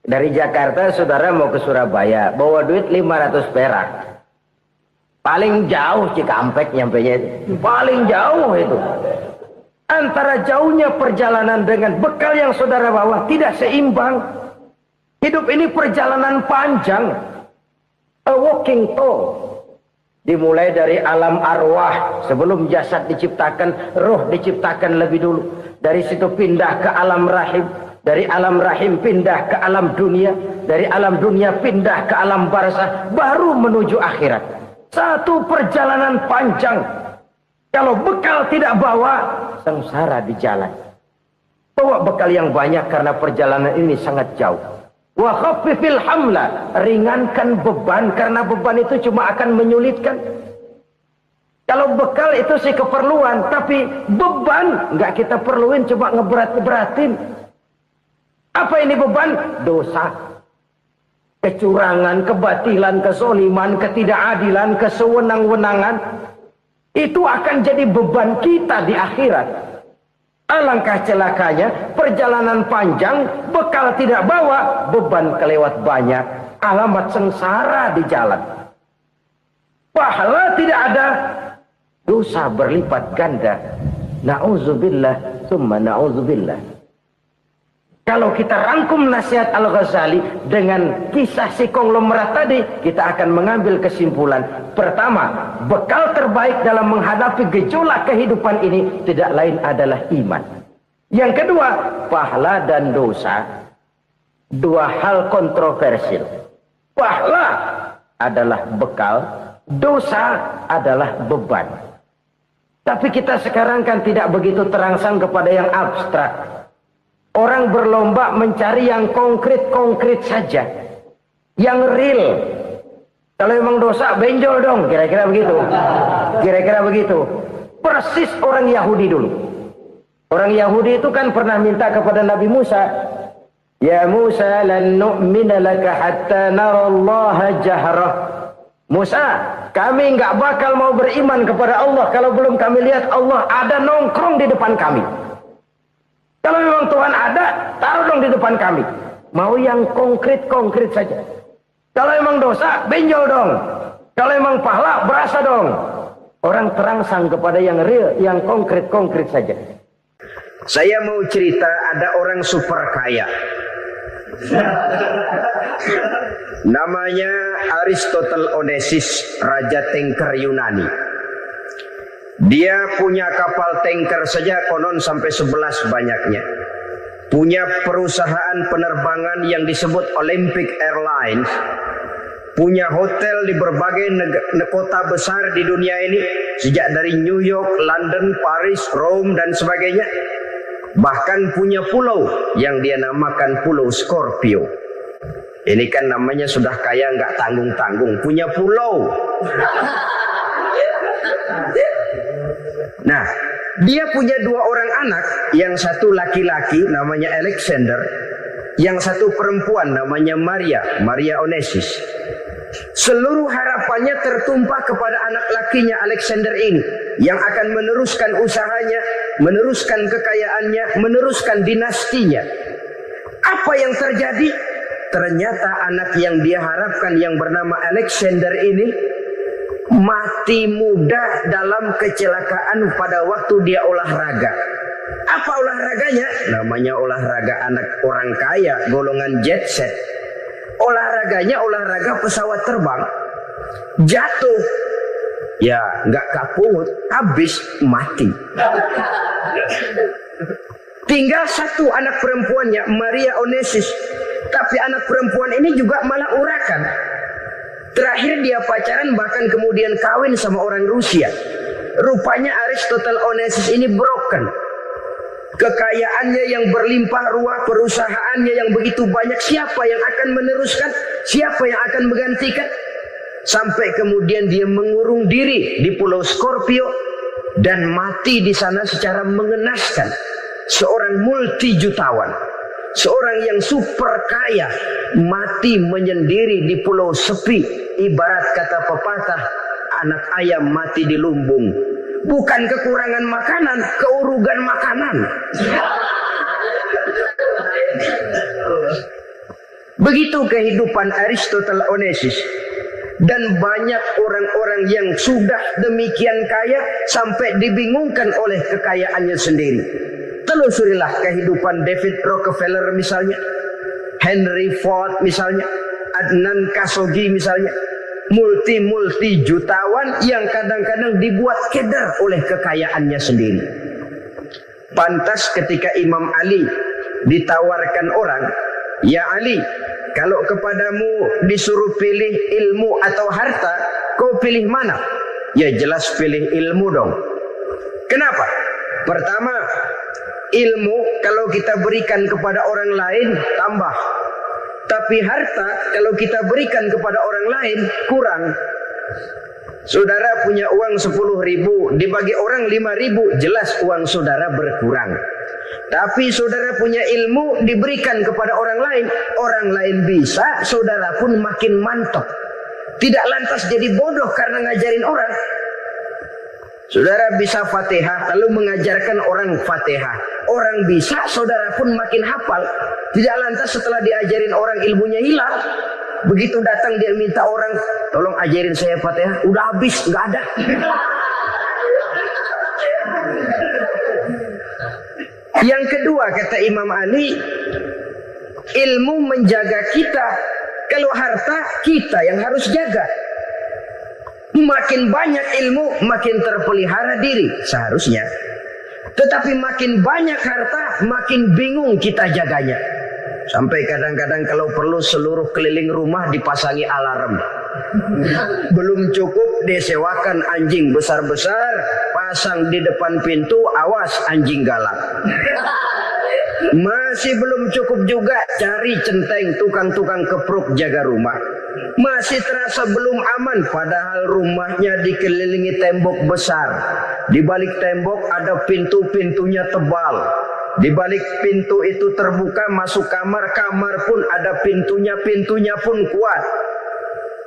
Dari Jakarta saudara mau ke Surabaya, bawa duit 500 perak. Paling jauh Cikampek nyampenya itu. Paling jauh itu. Antara jauhnya perjalanan dengan bekal yang saudara bawa tidak seimbang. Hidup ini perjalanan panjang. A walking tour. Dimulai dari alam arwah. Sebelum jasad diciptakan, roh diciptakan lebih dulu. Dari situ pindah ke alam rahim. Dari alam rahim pindah ke alam dunia. Dari alam dunia pindah ke alam barzah. Baru menuju akhirat. Satu perjalanan panjang. Kalau bekal tidak bawa, sengsara di jalan. Bawa bekal yang banyak karena perjalanan ini sangat jauh. Wa khaffifil hamla, ringankan beban karena beban itu cuma akan menyulitkan. Kalau bekal itu sih keperluan, tapi beban nggak kita perluin, cuma ngeberat-beratin. Apa ini beban? Dosa. Kecurangan, kebatilan, kesoliman, ketidakadilan, kesewenang-wenangan. Itu akan jadi beban kita di akhirat. Alangkah celakanya, perjalanan panjang, bekal tidak bawa, beban kelewat banyak, alamat sengsara di jalan. Pahala tidak ada, dosa berlipat ganda. Na'udzubillah, summa na'udzubillah. Kalau kita rangkum nasihat Al-Ghazali dengan kisah si konglomerat tadi, kita akan mengambil kesimpulan. Pertama, bekal terbaik dalam menghadapi gejolak kehidupan ini tidak lain adalah iman. Yang kedua, pahala dan dosa. Dua hal kontroversial. Pahala adalah bekal, dosa adalah beban. Tapi kita sekarang kan tidak begitu terangsang kepada yang abstrak. Orang berlomba mencari yang konkret-konkret saja. Yang real. Kalau memang dosa, benjol dong. Kira-kira begitu. Kira-kira begitu. Persis orang Yahudi dulu. Orang Yahudi itu kan pernah minta kepada Nabi Musa. Ya Musa, lan nu'mina laka hatta narallaha jahrah. Musa, kami nggak bakal mau beriman kepada Allah kalau belum kami lihat Allah ada nongkrong di depan kami. Kalau memang Tuhan ada, taruh dong di depan kami. Mau yang konkret-konkret saja. Kalau memang dosa, benjol dong. Kalau emang pahala, berasa dong. Orang terangsang kepada yang real, yang konkret-konkret saja. Saya mau cerita, ada orang super kaya. Namanya Aristotle Onesius, Raja Tanker Yunani. Dia punya kapal tanker saja konon sampai 11 banyaknya. Punya perusahaan penerbangan yang disebut Olympic Airlines. Punya hotel di berbagai kota besar di dunia ini. Sejak dari New York, London, Paris, Rome dan sebagainya. Bahkan punya pulau yang dia namakan Pulau Scorpio. Ini kan namanya sudah kaya nggak tanggung-tanggung. Punya pulau. Nah, dia punya 2 orang anak, yang satu laki-laki namanya Alexander, yang satu perempuan namanya Maria Onesius. Seluruh harapannya tertumpah kepada anak lakinya Alexander ini, yang akan meneruskan usahanya, meneruskan kekayaannya, meneruskan dinastinya. Apa yang terjadi? Ternyata anak yang dia harapkan yang bernama Alexander ini mati muda dalam kecelakaan pada waktu dia olahraga. Apa olahraganya? Namanya olahraga anak orang kaya, golongan jet set. Olahraganya olahraga pesawat terbang. Jatuh. Ya, nggak kaput, habis mati. Tinggal satu anak perempuannya, Maria Onesius. Tapi anak perempuan ini juga malah urakan. Terakhir dia pacaran, bahkan kemudian kawin sama orang Rusia. Rupanya Aristotle Onesius ini broken. Kekayaannya yang berlimpah ruah, perusahaannya yang begitu banyak, siapa yang akan meneruskan? Siapa yang akan menggantikan? Sampai kemudian dia mengurung diri di Pulau Scorpio dan mati di sana secara mengenaskan. Seorang multi-jutawan, seorang yang super kaya, mati menyendiri di pulau sepi. Ibarat kata pepatah, anak ayam mati di lumbung. Bukan kekurangan makanan, keurugan makanan. Begitu kehidupan Aristotle Onesius. Dan banyak orang-orang yang sudah demikian kaya sampai dibingungkan oleh kekayaannya sendiri. Telusurilah kehidupan David Rockefeller misalnya, Henry Ford misalnya, Adnan Khashoggi misalnya. Multi jutawan yang kadang-kadang dibuat keder oleh kekayaannya sendiri. Pantas ketika Imam Ali ditawarkan orang, "Ya Ali, kalau kepadamu disuruh pilih ilmu atau harta, kau pilih mana?" Ya jelas pilih ilmu dong. Kenapa? Pertama, ilmu kalau kita berikan kepada orang lain tambah. Tapi harta kalau kita berikan kepada orang lain kurang. Saudara punya uang 10.000, dibagi orang 5.000, jelas uang saudara berkurang. Tapi saudara punya ilmu diberikan kepada orang lain bisa, saudara pun makin mantap. Tidak lantas jadi bodoh karena ngajarin orang. Saudara bisa Fatihah lalu mengajarkan orang Fatihah. Orang bisa, saudara pun makin hafal. Tidak lantas setelah diajarin orang ilmunya hilang. Begitu datang dia minta orang, "Tolong ajarin saya Fatihah." Udah habis, nggak ada. Yang kedua kata Imam Ali, ilmu menjaga kita. Kalau harta kita yang harus jaga. Makin banyak ilmu, makin terpelihara diri seharusnya. Tetapi makin banyak harta, makin bingung kita jaganya. Sampai kadang-kadang kalau perlu seluruh keliling rumah dipasangi alarm. Belum cukup disewakan anjing besar-besar, pasang di depan pintu, awas anjing galak. Masih belum cukup juga cari centeng tukang-tukang kepruk jaga rumah. Masih terasa belum aman, padahal rumahnya dikelilingi tembok besar. Di balik tembok ada pintu-pintunya tebal. Di balik pintu itu terbuka masuk kamar, kamar pun ada pintunya pun kuat.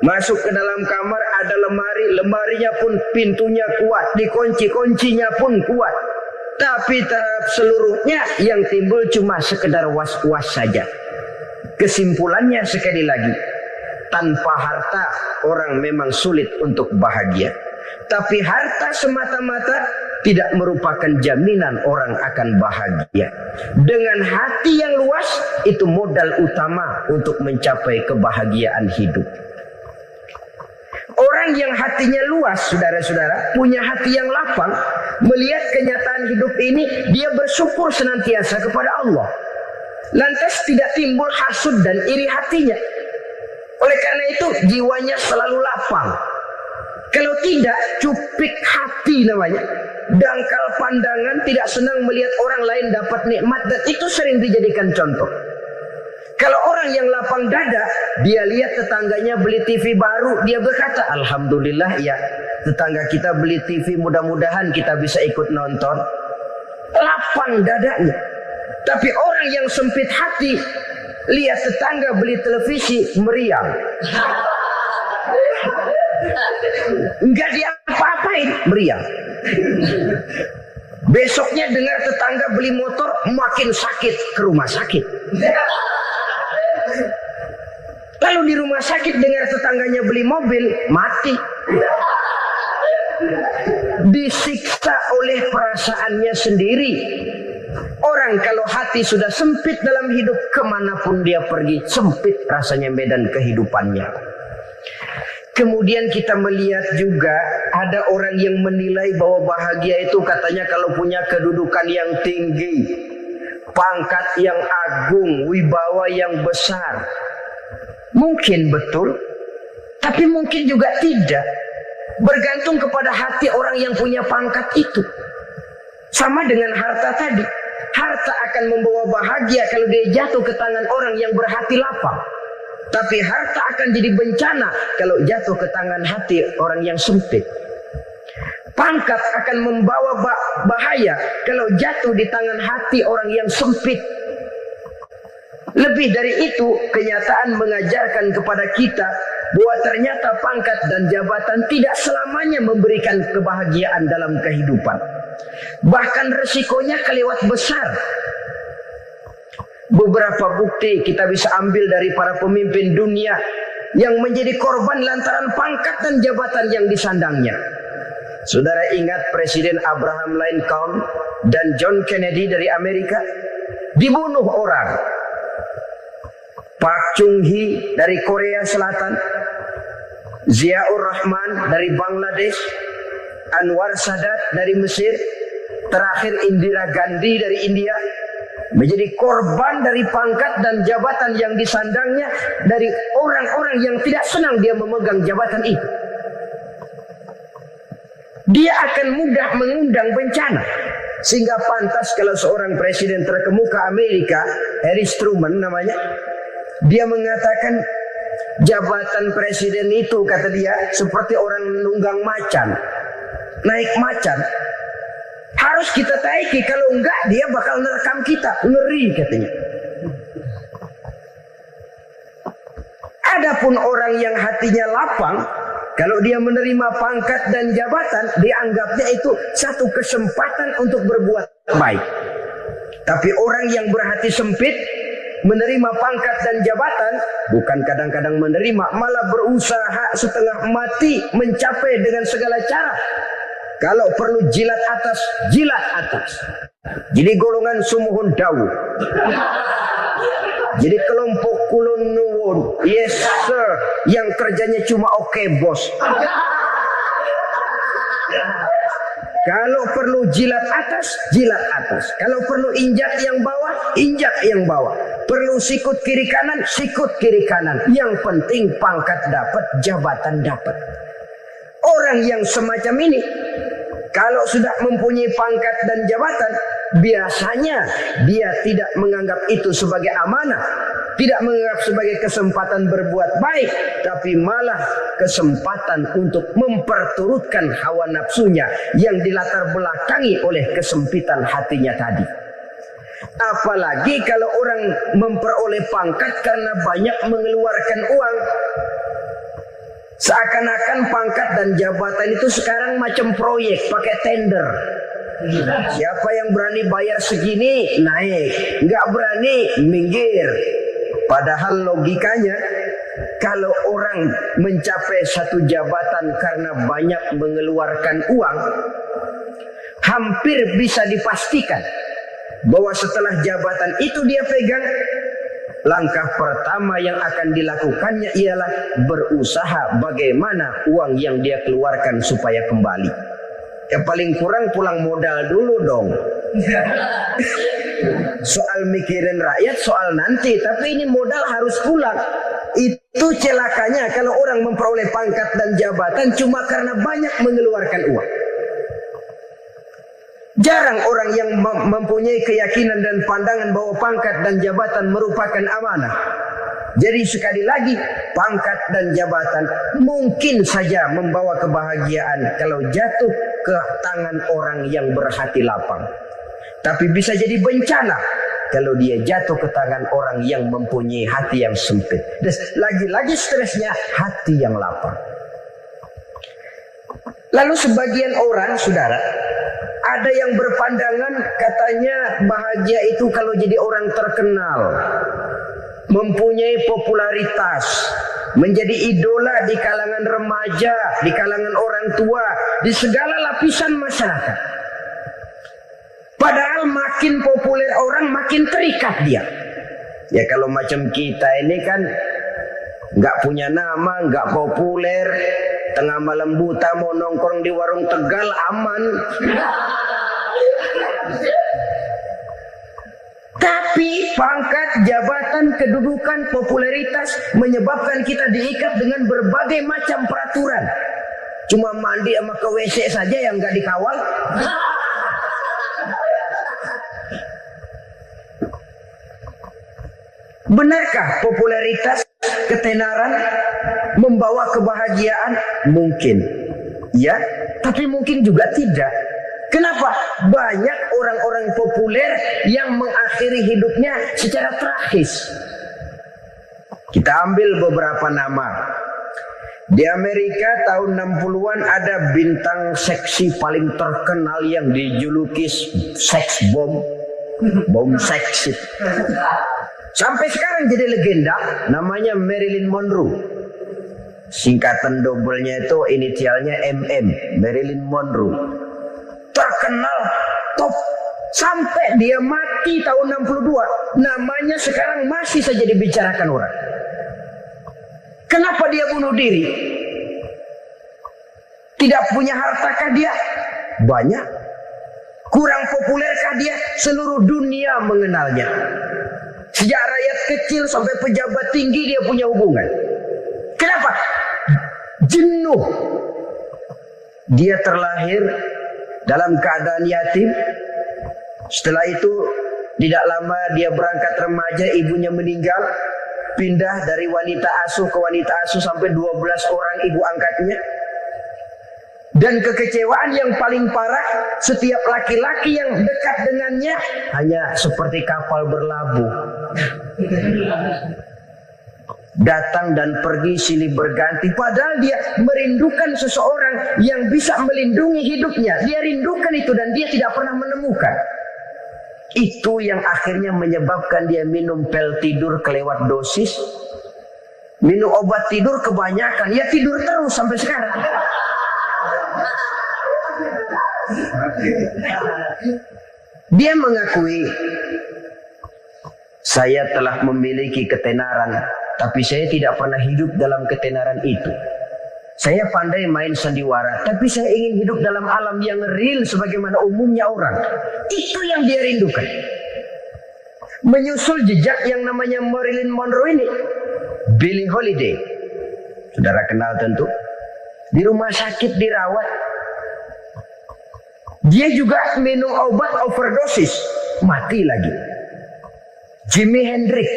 Masuk ke dalam kamar ada lemari, lemarinya pun pintunya kuat, dikunci, kuncinya pun kuat. Tapi terhadap seluruhnya yang timbul cuma sekedar was-was saja. Kesimpulannya sekali lagi, tanpa harta orang memang sulit untuk bahagia. Tapi harta semata-mata tidak merupakan jaminan orang akan bahagia. Dengan hati yang luas, itu modal utama untuk mencapai kebahagiaan hidup. Orang yang hatinya luas, saudara-saudara, punya hati yang lapang, melihat kenyataan hidup ini, dia bersyukur senantiasa kepada Allah. Lantas tidak timbul hasud dan iri hatinya. Oleh karena itu, jiwanya selalu lapang. Kalau tidak, cupik hati namanya. Dangkal pandangan, tidak senang melihat orang lain dapat nikmat, dan itu sering dijadikan contoh. Kalau orang yang lapang dada, dia lihat tetangganya beli TV baru, dia berkata, alhamdulillah ya, tetangga kita beli TV, mudah-mudahan kita bisa ikut nonton. Lapang dadanya. Tapi orang yang sempit hati, lihat tetangga beli televisi, meriang. Enggak diapa-apain, meriang. Besoknya dengar tetangga beli motor, makin sakit, ke rumah sakit. Lalu di rumah sakit dengar tetangganya beli mobil, mati. Disiksa oleh perasaannya sendiri. Orang kalau hati sudah sempit dalam hidup, kemanapun dia pergi, sempit rasanya medan kehidupannya. Kemudian kita melihat juga ada orang yang menilai bahwa bahagia itu katanya kalau punya kedudukan yang tinggi, pangkat yang agung, wibawa yang besar. Mungkin betul, tapi mungkin juga tidak. Bergantung kepada hati orang yang punya pangkat itu. Sama dengan harta tadi. Harta akan membawa bahagia kalau dia jatuh ke tangan orang yang berhati lapang. Tapi harta akan jadi bencana kalau jatuh ke tangan hati orang yang sempit. Pangkat akan membawa bahaya kalau jatuh di tangan hati orang yang sempit. Lebih dari itu, kenyataan mengajarkan kepada kita bahwa ternyata pangkat dan jabatan tidak selamanya memberikan kebahagiaan dalam kehidupan. Bahkan resikonya kelewat besar. Beberapa bukti kita bisa ambil dari para pemimpin dunia yang menjadi korban lantaran pangkat dan jabatan yang disandangnya. Saudara ingat Presiden Abraham Lincoln dan John Kennedy dari Amerika dibunuh orang. Park Chung-hee dari Korea Selatan, Ziaur Rahman dari Bangladesh, Anwar Sadat dari Mesir, terakhir Indira Gandhi dari India, menjadi korban dari pangkat dan jabatan yang disandangnya dari orang-orang yang tidak senang dia memegang jabatan itu. Dia akan mudah mengundang bencana. Sehingga pantas kalau seorang presiden terkemuka Amerika, Harry Truman namanya, dia mengatakan jabatan presiden itu, kata dia, seperti orang nunggang macan, naik macan. Harus kita taiki, kalau enggak dia bakal nerekam kita, ngeri katanya. Adapun orang yang hatinya lapang, kalau dia menerima pangkat dan jabatan, dianggapnya itu satu kesempatan untuk berbuat baik. Tapi orang yang berhati sempit, menerima pangkat dan jabatan, bukan kadang-kadang menerima, malah berusaha setengah mati mencapai dengan segala cara. Kalau perlu jilat atas, jilat atas. Jadi golongan sumuhun dawu. Jadi kelompok kulon nuwun, yes sir, yang kerjanya cuma oke bos. Kalau perlu jilat atas, jilat atas. Kalau perlu injak yang bawah, injak yang bawah. Perlu sikut kiri kanan, sikut kiri kanan. Yang penting pangkat dapat, jabatan dapat. Orang yang semacam ini, kalau sudah mempunyai pangkat dan jabatan, biasanya dia tidak menganggap itu sebagai amanah, tidak menganggap sebagai kesempatan berbuat baik, tapi malah kesempatan untuk memperturutkan hawa nafsunya yang dilatar belakangi oleh kesempitan hatinya tadi. Apalagi kalau orang memperoleh pangkat karena banyak mengeluarkan uang. Seakan-akan pangkat dan jabatan itu sekarang macam proyek, pakai tender. Siapa yang berani bayar segini, naik. Nggak berani, minggir. Padahal logikanya, kalau orang mencapai satu jabatan karena banyak mengeluarkan uang, hampir bisa dipastikan bahwa setelah jabatan itu dia pegang, langkah pertama yang akan dilakukannya ialah berusaha bagaimana uang yang dia keluarkan supaya kembali. Ya paling kurang pulang modal dulu dong. Soal mikirin rakyat, soal nanti, tapi ini modal harus pulang. Itu celakanya kalau orang memperoleh pangkat dan jabatan cuma karena banyak mengeluarkan uang. Jarang orang yang mempunyai keyakinan dan pandangan bahwa pangkat dan jabatan merupakan amanah. Jadi sekali lagi, pangkat dan jabatan mungkin saja membawa kebahagiaan kalau jatuh ke tangan orang yang berhati lapang. Tapi bisa jadi bencana kalau dia jatuh ke tangan orang yang mempunyai hati yang sempit. Dan lagi-lagi stresnya hati yang lapang. Lalu sebagian orang, saudara, ada yang berpandangan katanya bahagia itu kalau jadi orang terkenal, mempunyai popularitas, menjadi idola di kalangan remaja, di kalangan orang tua, di segala lapisan masyarakat. Padahal makin populer orang makin terikat dia. Ya kalau macam kita ini kan nggak punya nama, nggak populer, tengah malam buta mau nongkrong di warung Tegal aman. Tapi pangkat, jabatan, kedudukan, popularitas menyebabkan kita diikat dengan berbagai macam peraturan. Cuma mandi sama ke WC saja yang nggak dikawal. Benarkah popularitas, ketenaran membawa kebahagiaan? Mungkin. Ya, tapi mungkin juga tidak. Kenapa? Banyak orang-orang populer yang mengakhiri hidupnya secara tragis. Kita ambil beberapa nama. Di Amerika tahun 60-an ada bintang seksi paling terkenal yang dijuluki seks bom. Bom seksi. Sampai sekarang jadi legenda, namanya Marilyn Monroe. Singkatan dobelnya itu inisialnya MM, Marilyn Monroe. Terkenal, top, sampai dia mati tahun 62. Namanya sekarang masih saja dibicarakan orang. Kenapa dia bunuh diri? Tidak punya hartakah dia? Banyak. Kurang populerkah dia? Seluruh dunia mengenalnya. Sejak rakyat kecil sampai pejabat tinggi dia punya hubungan. Kenapa? Jenuh. Dia terlahir dalam keadaan yatim. Setelah itu tidak lama dia berangkat remaja, ibunya meninggal. Pindah dari wanita asuh ke wanita asuh sampai 12 orang ibu angkatnya. Dan kekecewaan yang paling parah, setiap laki-laki yang dekat dengannya hanya seperti kapal berlabuh. Datang dan pergi silih berganti. Padahal dia merindukan seseorang yang bisa melindungi hidupnya. Dia rindukan itu dan dia tidak pernah menemukan. Itu yang akhirnya menyebabkan dia minum pil tidur kelewat dosis. Minum obat tidur kebanyakan. Ya tidur terus sampai sekarang. Dia mengakui, saya telah memiliki ketenaran, tapi saya tidak pernah hidup dalam ketenaran itu. Saya pandai main sandiwara, tapi saya ingin hidup dalam alam yang real sebagaimana umumnya orang. Itu yang dia rindukan. Menyusul jejak yang namanya Marilyn Monroe ini, Billie Holiday, saudara kenal tentu. Di rumah sakit dirawat. Dia juga minum obat overdosis, mati lagi. Jimi Hendrix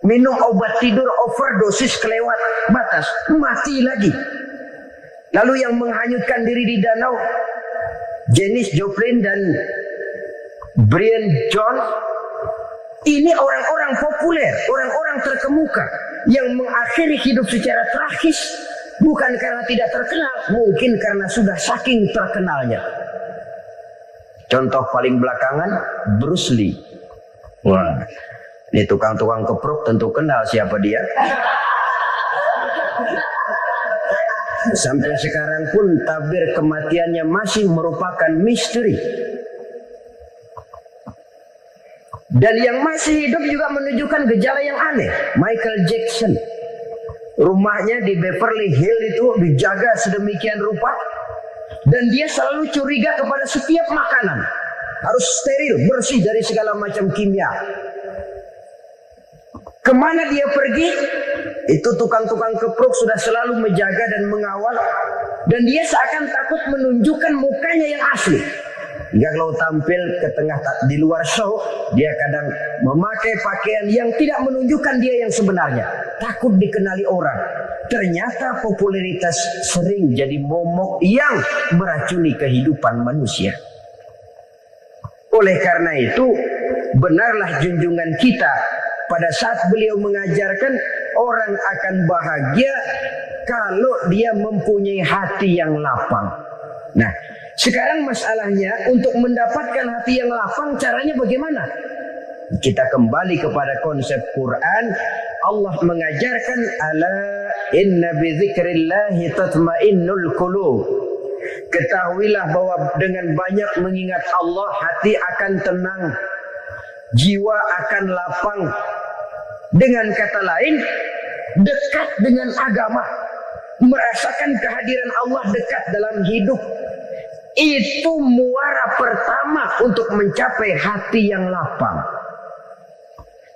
minum obat tidur overdosis kelewat batas, mati lagi. Lalu yang menghanyutkan diri di danau, Janis Joplin dan Brian Jones. Ini orang-orang populer, orang-orang terkemuka yang mengakhiri hidup secara tragis. Bukan karena tidak terkenal, mungkin karena sudah saking terkenalnya. Contoh paling belakangan, Bruce Lee. Wah, ini tukang-tukang keprok tentu kenal siapa dia. Sampai sekarang pun tabir kematiannya masih merupakan misteri. Dan yang masih hidup juga menunjukkan gejala yang aneh. Michael Jackson, rumahnya di Beverly Hills itu dijaga sedemikian rupa, dan dia selalu curiga kepada setiap makanan harus steril, bersih dari segala macam kimia. Kemana dia pergi, itu tukang-tukang kepruk sudah selalu menjaga dan mengawal, dan dia seakan takut menunjukkan mukanya yang asli. Hingga kalau tampil ke tengah di luar show, dia kadang memakai pakaian yang tidak menunjukkan dia yang sebenarnya. Takut dikenali orang. Ternyata popularitas sering jadi momok yang meracuni kehidupan manusia. Oleh karena itu, benarlah junjungan kita pada saat beliau mengajarkan orang akan bahagia kalau dia mempunyai hati yang lapang. Nah, sekarang masalahnya untuk mendapatkan hati yang lapang, caranya bagaimana? Kita kembali kepada konsep Quran. Allah mengajarkan, ala inna bi dzikrillahi tatmainnul qulub. Ketahuilah bahwa dengan banyak mengingat Allah, hati akan tenang, jiwa akan lapang. Dengan kata lain, dekat dengan agama, merasakan kehadiran Allah dekat dalam hidup. Itu muara pertama untuk mencapai hati yang lapang.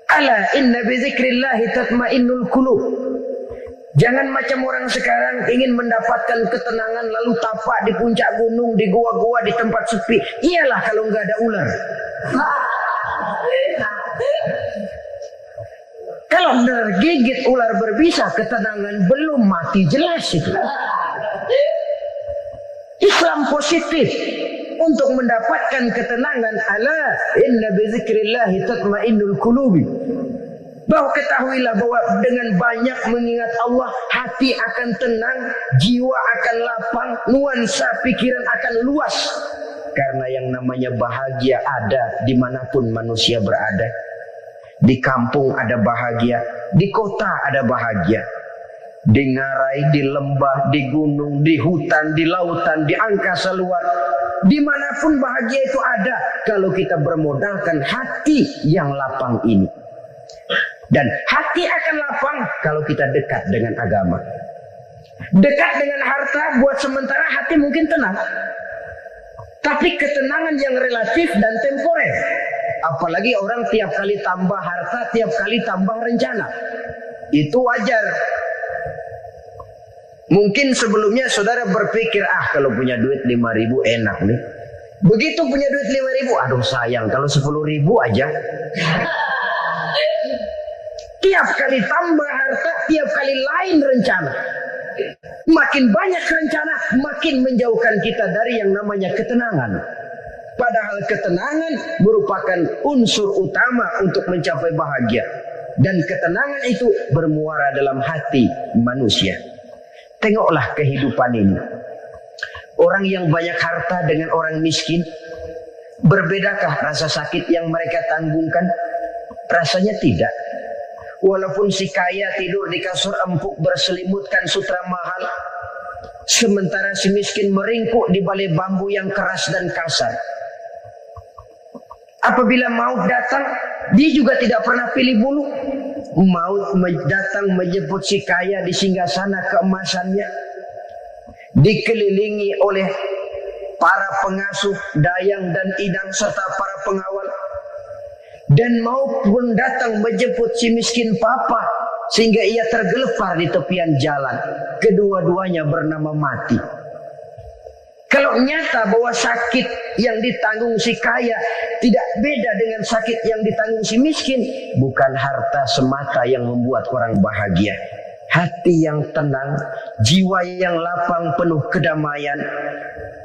Ala inna bi dzikrillahi tatmainnul qulub. Jangan macam orang sekarang ingin mendapatkan ketenangan lalu tapak di puncak gunung, di gua-gua, di tempat sepi. Iyalah kalau nggak ada ular. Kalau tergigit ular berbisa, ketenangan belum mati jelas itu. Islam positif untuk mendapatkan ketenangan. Ala inna bi dzikrillahi tatmainnul qulubi. Bahwa ketahuilah bahwa dengan banyak mengingat Allah, hati akan tenang, jiwa akan lapang, nuansa pikiran akan luas. Karena yang namanya bahagia ada dimanapun manusia berada. Di kampung ada bahagia, di kota ada bahagia. Di ngarai, di lembah, di gunung, di hutan, di lautan, di angkasa luar. Dimanapun bahagia itu ada kalau kita bermodalkan hati yang lapang ini. Dan hati akan lapang kalau kita dekat dengan agama. Dekat dengan harta buat sementara hati mungkin tenang. Tapi ketenangan yang relatif dan temporer. Apalagi orang tiap kali tambah harta, tiap kali tambah rencana. Itu wajar. Mungkin sebelumnya saudara berpikir, kalau punya duit 5.000 enak nih. Begitu punya duit 5.000, aduh sayang kalau 10.000 aja. Tiap kali tambah harta, tiap kali lain rencana. Makin banyak rencana, makin menjauhkan kita dari yang namanya ketenangan. Padahal ketenangan merupakan unsur utama untuk mencapai bahagia. Dan ketenangan itu bermuara dalam hati manusia. Tengoklah kehidupan ini. Orang yang banyak harta dengan orang miskin, berbedakah rasa sakit yang mereka tanggungkan? Rasanya tidak. Walaupun si kaya tidur di kasur empuk berselimutkan sutra mahal, sementara si miskin meringkuk di balai bambu yang keras dan kasar. Apabila maut datang, dia juga tidak pernah pilih bulu. Maut datang menjemput si kaya di singgasana keemasannya, dikelilingi oleh para pengasuh, dayang dan idang serta para pengawal. Dan maupun datang menjemput si miskin papa sehingga ia tergelepar di tepian jalan. Kedua-duanya bernama mati. Kalau nyata bahwa sakit yang ditanggung si kaya tidak beda dengan sakit yang ditanggung si miskin, bukan harta semata yang membuat orang bahagia. Hati yang tenang, jiwa yang lapang penuh kedamaian.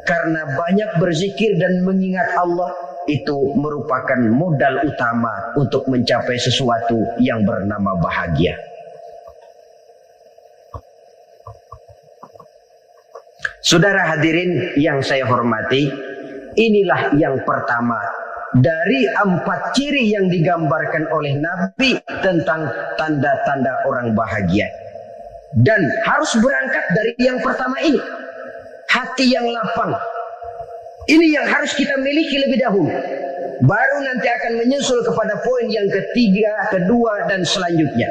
Karena banyak berzikir dan mengingat Allah, itu merupakan modal utama untuk mencapai sesuatu yang bernama bahagia. Saudara hadirin yang saya hormati, inilah yang pertama dari 4 ciri yang digambarkan oleh Nabi tentang tanda-tanda orang bahagia. Dan harus berangkat dari yang pertama ini. Hati yang lapang. Ini yang harus kita miliki lebih dahulu. Baru nanti akan menyusul kepada poin yang ketiga, kedua, dan selanjutnya.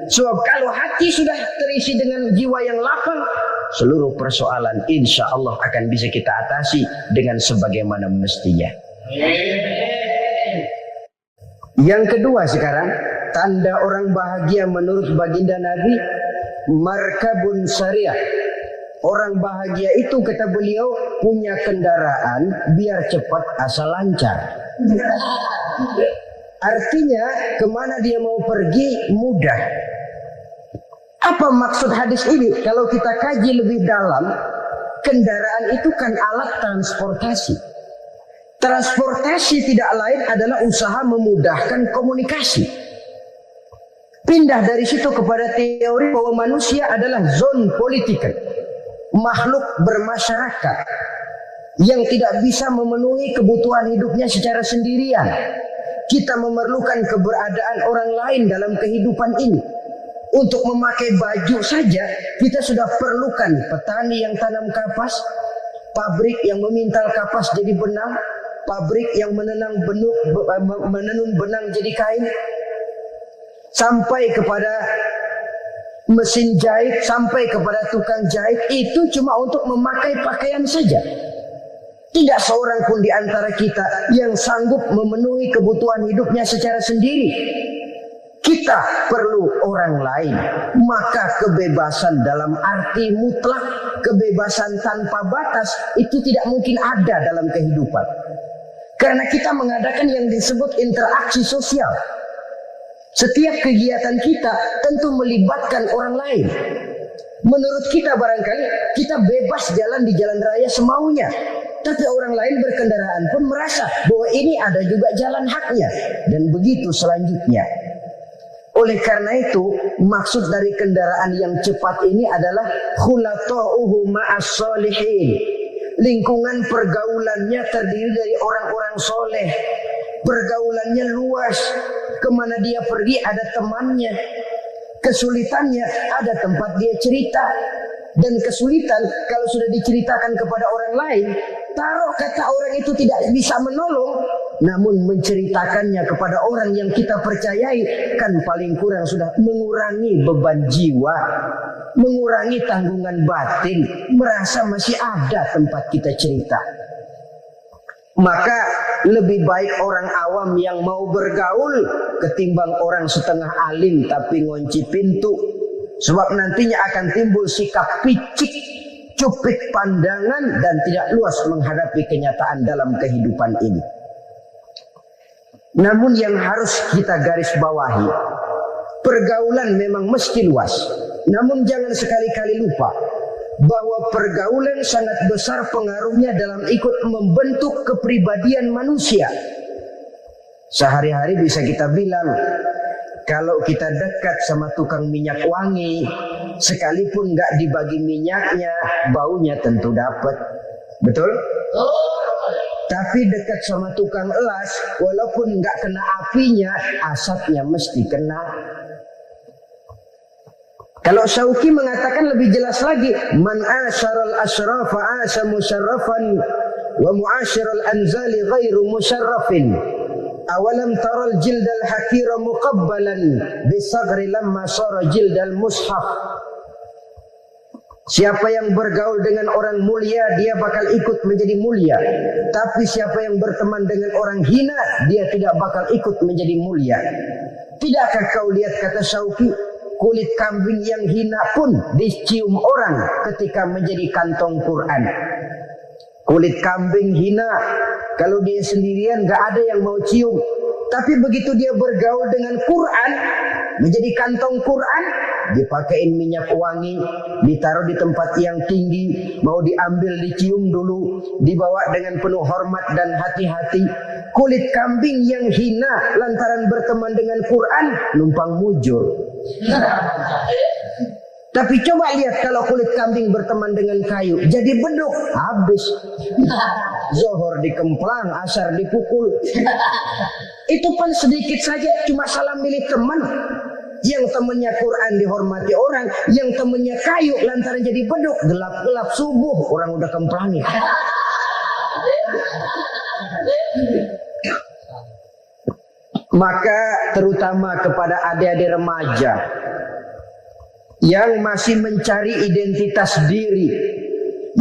Sebab kalau hati sudah terisi dengan jiwa yang lapang, seluruh persoalan insya Allah akan bisa kita atasi dengan sebagaimana mestinya. Yang kedua sekarang, tanda orang bahagia menurut baginda Nabi, markabun syariah. Orang bahagia itu kata beliau punya kendaraan biar cepat asal lancar. Artinya kemana dia mau pergi mudah. Apa maksud hadis ini? Kalau kita kaji lebih dalam, kendaraan itu kan alat transportasi. Transportasi tidak lain adalah usaha memudahkan komunikasi. Pindah dari situ kepada teori bahwa manusia adalah zon political, makhluk bermasyarakat yang tidak bisa memenuhi kebutuhan hidupnya secara sendirian. Kita memerlukan keberadaan orang lain dalam kehidupan ini. Untuk memakai baju saja kita sudah perlukan petani yang tanam kapas, pabrik yang memintal kapas jadi benang, pabrik yang menenun benang jadi kain, sampai kepada mesin jahit, sampai kepada tukang jahit. Itu cuma untuk memakai pakaian saja. Tidak seorang pun di antara kita yang sanggup memenuhi kebutuhan hidupnya secara sendiri. Kita perlu orang lain. Maka kebebasan dalam arti mutlak, kebebasan tanpa batas, itu tidak mungkin ada dalam kehidupan. Karena kita mengadakan yang disebut interaksi sosial. Setiap kegiatan kita tentu melibatkan orang lain. Menurut kita barangkali kita bebas jalan di jalan raya semaunya. Tapi orang lain berkendaraan pun merasa bahwa ini ada juga jalan haknya. Dan begitu selanjutnya. Oleh karena itu, maksud dari kendaraan yang cepat ini adalah khulata'uhu ma'as solihin. Lingkungan pergaulannya terdiri dari orang-orang soleh. Pergaulannya luas. Kemana dia pergi ada temannya. Kesulitannya ada tempat dia cerita. Dan kesulitan kalau sudah diceritakan kepada orang lain, taruh kata orang itu tidak bisa menolong, namun menceritakannya kepada orang yang kita percayai, kan paling kurang sudah mengurangi beban jiwa, mengurangi tanggungan batin, merasa masih ada tempat kita cerita. Maka lebih baik orang awam yang mau bergaul ketimbang orang setengah alim tapi ngunci pintu. Sebab nantinya akan timbul sikap picik, cupik pandangan, dan tidak luas menghadapi kenyataan dalam kehidupan ini. Namun yang harus kita garis bawahi, pergaulan memang mesti luas. Namun jangan sekali-kali lupa bahwa pergaulan sangat besar pengaruhnya dalam ikut membentuk kepribadian manusia. Sehari-hari bisa kita bilang, kalau kita dekat sama tukang minyak wangi, sekalipun nggak dibagi minyaknya, baunya tentu dapat. Betul? Tapi dekat sama tukang elas, walaupun nggak kena apinya, asapnya mesti kena. Kalau Syauqi mengatakan lebih jelas lagi, man asyaral asrafa asa musyarrafan wa muasyiral anzali ghairu musyarrafin. Awalam taral jildal hakira muqabbalan bisagri lamma sara jildal mushaf. Siapa yang bergaul dengan orang mulia, dia bakal ikut menjadi mulia. Tapi siapa yang berteman dengan orang hina, dia tidak bakal ikut menjadi mulia. Tidakkah kau lihat, kata Syauqi, kulit kambing yang hina pun dicium orang ketika menjadi kantong Quran. Kulit kambing hina, kalau dia sendirian gak ada yang mau cium. Tapi begitu dia bergaul dengan Quran, menjadi kantong Quran, dipakein minyak wangi, ditaruh di tempat yang tinggi, mau diambil dicium dulu, dibawa dengan penuh hormat dan hati-hati. Kulit kambing yang hina lantaran berteman dengan Quran, numpang mujur. Tapi coba lihat kalau kulit kambing berteman dengan kayu, jadi beduk, habis. Zohor dikemplang, asar dipukul. Itu pun sedikit saja, cuma salah milih teman. Yang temannya Quran dihormati orang, yang temannya kayu lantaran jadi beduk, gelap-gelap subuh orang udah kemplangi. Maka terutama kepada adik-adik remaja yang masih mencari identitas diri,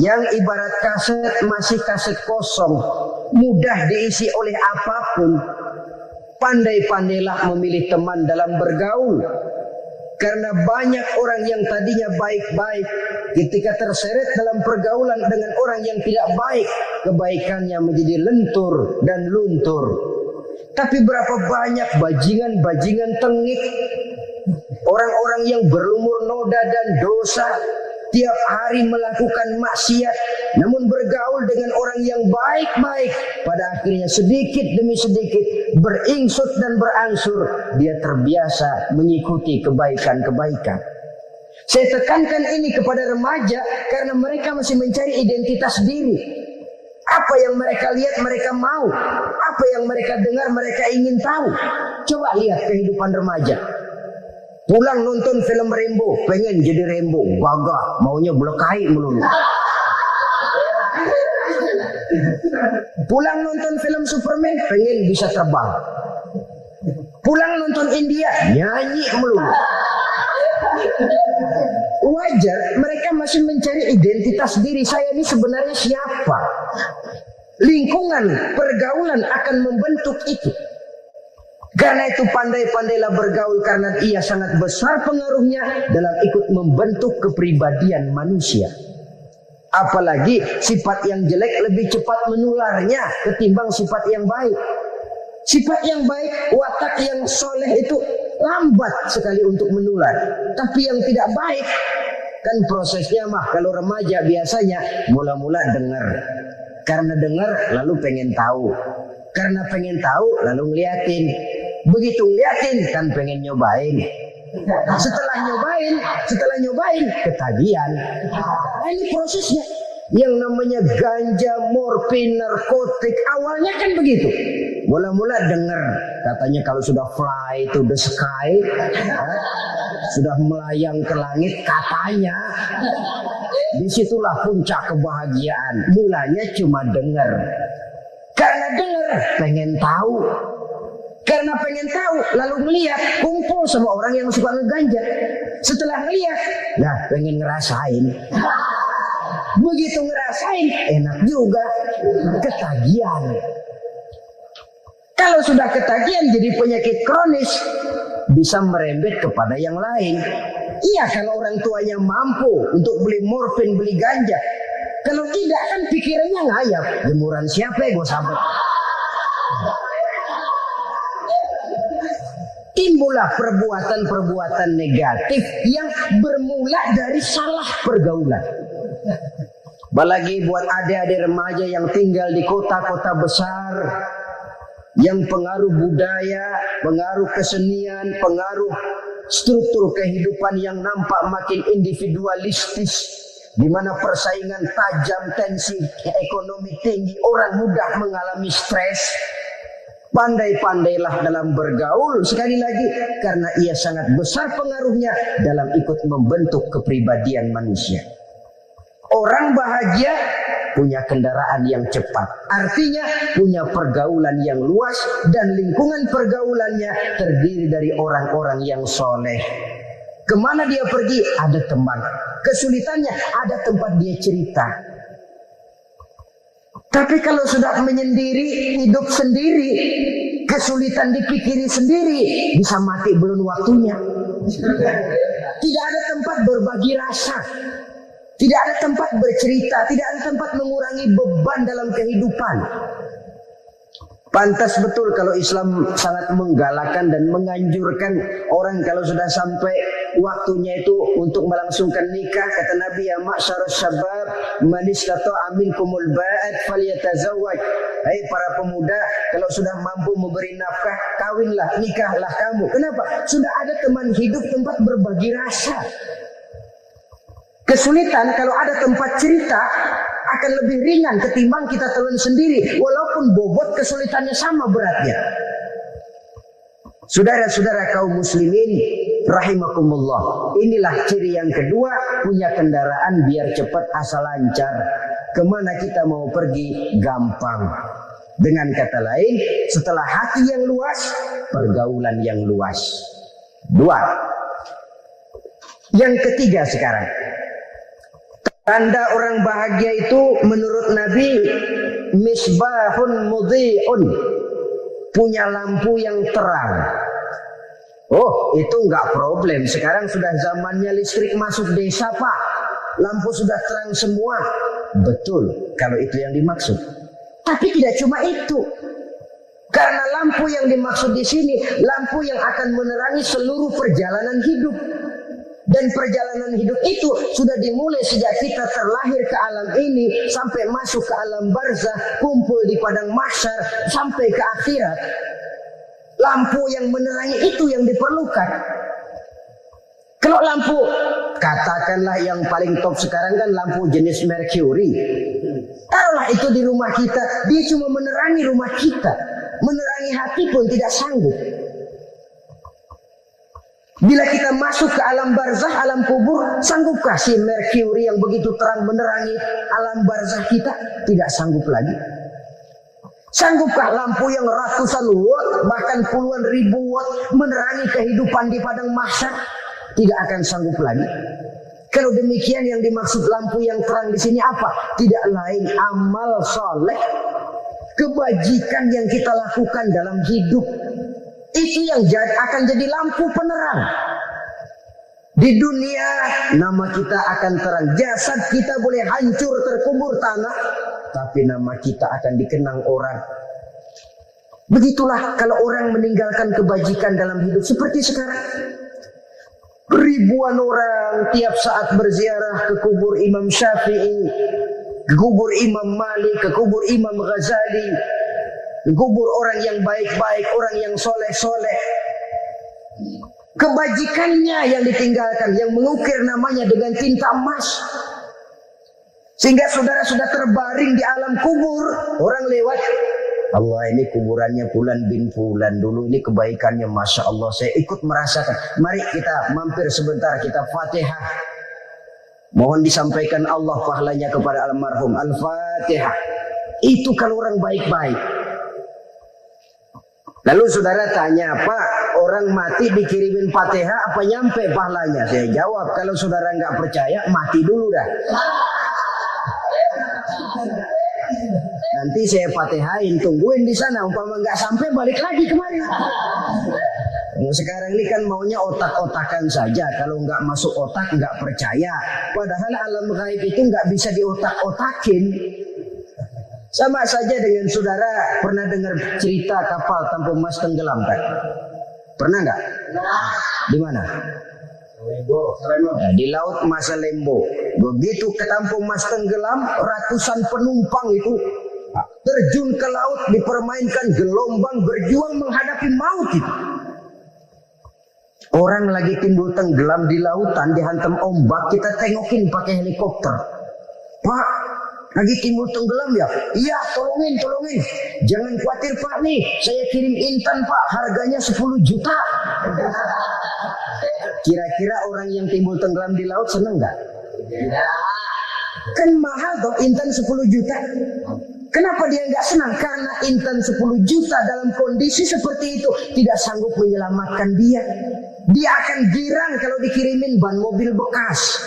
yang ibarat kaset masih kaset kosong, mudah diisi oleh apapun, pandai-pandailah memilih teman dalam bergaul. Karena banyak orang yang tadinya baik-baik, ketika terseret dalam pergaulan dengan orang yang tidak baik, kebaikannya menjadi lentur dan luntur. Tapi berapa banyak bajingan-bajingan tengik, orang-orang yang berlumur noda dan dosa, tiap hari melakukan maksiat, namun bergaul dengan orang yang baik-baik, pada akhirnya sedikit demi sedikit beringsut dan berangsur dia terbiasa mengikuti kebaikan-kebaikan. Saya tekankan ini kepada remaja karena mereka masih mencari identitas diri. Apa yang mereka lihat mereka mau, apa yang mereka dengar mereka ingin tahu. Coba lihat kehidupan remaja. Pulang nonton film Rambo, pengen jadi Rambo, gagah, maunya belekai melulu. Pulang nonton film Superman, pengen bisa terbang. Pulang nonton India, nyanyi melulu. Wajar, mereka masih mencari identitas diri. Saya ini sebenarnya siapa? Lingkungan, pergaulan akan membentuk itu. Karena itu pandai-pandailah bergaul karena ia sangat besar pengaruhnya dalam ikut membentuk kepribadian manusia. Apalagi sifat yang jelek lebih cepat menularnya ketimbang sifat yang baik. Sifat yang baik, watak yang soleh itu lambat sekali untuk menular. Tapi yang tidak baik, kan prosesnya mah kalau remaja biasanya mula-mula dengar. Karena dengar lalu pengen tahu. Karena pengen tahu lalu ngeliatin. Begitu ngeliatin kan pengen nyobain. Setelah nyobain ketagihan. Nah, ini prosesnya. Yang namanya ganja, morfin, narkotik awalnya kan begitu. Mula-mula dengar katanya kalau sudah fly to the sky, sudah melayang ke langit katanya. Disitulah puncak kebahagiaan. Mulanya cuma dengar. Karena dengar pengen tahu. Karena pengen tahu lalu melihat kumpul sama orang yang suka ngeganja. Setelah melihat, nah pengen ngerasain. Begitu ngerasain enak juga, ketagihan. Kalau sudah ketagihan jadi penyakit kronis, bisa merembet kepada yang lain. Iya kalau orang tuanya mampu untuk beli morfin, beli ganja. Kalau tidak kan pikirannya ngayap. Jemuran siapa ya gue sahabat. Timbullah perbuatan-perbuatan negatif yang bermula dari salah pergaulan. Apalagi buat adik-adik remaja yang tinggal di kota-kota besar, yang pengaruh budaya, pengaruh kesenian, pengaruh struktur kehidupan yang nampak makin individualistis, di mana persaingan tajam, tensi ekonomi tinggi, orang mudah mengalami stres. Pandai-pandailah dalam bergaul sekali lagi karena ia sangat besar pengaruhnya dalam ikut membentuk kepribadian manusia. Orang bahagia punya kendaraan yang cepat, artinya punya pergaulan yang luas dan lingkungan pergaulannya terdiri dari orang-orang yang soleh. Kemana dia pergi ada teman, kesulitannya ada tempat dia cerita. Tapi kalau sudah menyendiri, hidup sendiri, kesulitan dipikiri sendiri, bisa mati belum waktunya. Tidak ada tempat berbagi rasa, tidak ada tempat bercerita, tidak ada tempat mengurangi beban dalam kehidupan. Pantas betul kalau Islam sangat menggalakkan dan menganjurkan orang kalau sudah sampai waktunya itu untuk melangsungkan nikah. Kata Nabi, ya ma'syarus syabab man istata'a minkumul ba'at falyatazawwaj. Hai para pemuda, kalau sudah mampu memberi nafkah, kawinlah, nikahlah kamu. Kenapa? Sudah ada teman hidup, tempat berbagi rasa. Kesulitan kalau ada tempat cerita akan lebih ringan ketimbang kita telan sendiri, walaupun bobot kesulitannya sama beratnya. Saudara-saudara kaum muslimin, rahimakumullah. Inilah ciri yang kedua, punya kendaraan biar cepat asal lancar. Kemana kita mau pergi gampang. Dengan kata lain, setelah hati yang luas, pergaulan yang luas. Dua. Yang ketiga sekarang, tanda orang bahagia itu menurut Nabi, misbahun mudhi'un, punya lampu yang terang. Oh, itu enggak problem. Sekarang sudah zamannya listrik masuk desa, Pak. Lampu sudah terang semua. Betul, kalau itu yang dimaksud. Tapi tidak cuma itu. Karena lampu yang dimaksud di sini, lampu yang akan menerangi seluruh perjalanan hidup. Dan perjalanan hidup itu sudah dimulai sejak kita terlahir ke alam ini sampai masuk ke alam barzakh, kumpul di padang mahsyar sampai ke akhirat. Lampu yang menerangi itu yang diperlukan. Kalau lampu, katakanlah yang paling top sekarang kan lampu jenis Mercury. Taruhlah itu di rumah kita, dia cuma menerangi rumah kita. Menerangi hati pun tidak sanggup. Bila kita masuk ke alam barzakh, alam kubur, sanggupkah si Mercury yang begitu terang menerangi alam barzakh kita? Tidak sanggup lagi. Sanggupkah lampu yang ratusan watt, bahkan puluhan ribu watt menerangi kehidupan di padang mahsyar? Tidak akan sanggup lagi. Kalau demikian yang dimaksud lampu yang terang di sini apa? Tidak lain amal soleh, kebajikan yang kita lakukan dalam hidup. Itu yang akan jadi lampu penerang. Di dunia nama kita akan terang. Jasad kita boleh hancur terkubur tanah, tapi nama kita akan dikenang orang. Begitulah kalau orang meninggalkan kebajikan dalam hidup seperti sekarang. Ribuan orang tiap saat berziarah ke kubur Imam Syafi'i, ke kubur Imam Malik, ke kubur Imam Ghazali, ke kubur orang yang baik-baik, orang yang soleh-soleh. Kebajikannya yang ditinggalkan, yang mengukir namanya dengan tinta emas. Sehingga saudara sudah terbaring di alam kubur, orang lewat, Allah ini kuburannya Fulan bin Fulan, dulu ini kebaikannya Masya Allah, saya ikut merasakan. Mari kita mampir sebentar, kita Fatihah. Mohon disampaikan Allah pahalanya kepada almarhum. Al-Fatihah. Itu kalau orang baik-baik. Lalu saudara tanya, Pak, orang mati dikirimin Fatihah apa nyampe pahalanya? Saya jawab, kalau saudara nggak percaya, mati dulu dah. Nanti saya Fatihain, tungguin di sana. Umpama nggak sampai, balik lagi kemari. Sekarang ini kan maunya otak-otakan saja. Kalau nggak masuk otak, nggak percaya. Padahal alam gaib itu nggak bisa diotak-otakin. Sama saja dengan saudara pernah dengar cerita kapal Tampu Mas tenggelam kan? Pernah nggak? Di mana? Nah, di laut Masalembo. Begitu ke Tampu Mas tenggelam, ratusan penumpang itu terjun ke laut, dipermainkan gelombang, berjuang menghadapi maut itu. Orang lagi timbul tenggelam di lautan, dihantam ombak, kita tengokin pakai helikopter. Pak, lagi timbul tenggelam ya? Iya, tolongin. Jangan khawatir Pak nih, saya kirim intan Pak, harganya 10 juta. Kira-kira orang yang timbul tenggelam di laut seneng nggak? Kan mahal toh intan 10 juta. Kenapa dia nggak senang? Karena intan 10 juta dalam kondisi seperti itu tidak sanggup menyelamatkan dia. Dia akan girang kalau dikirimin ban mobil bekas,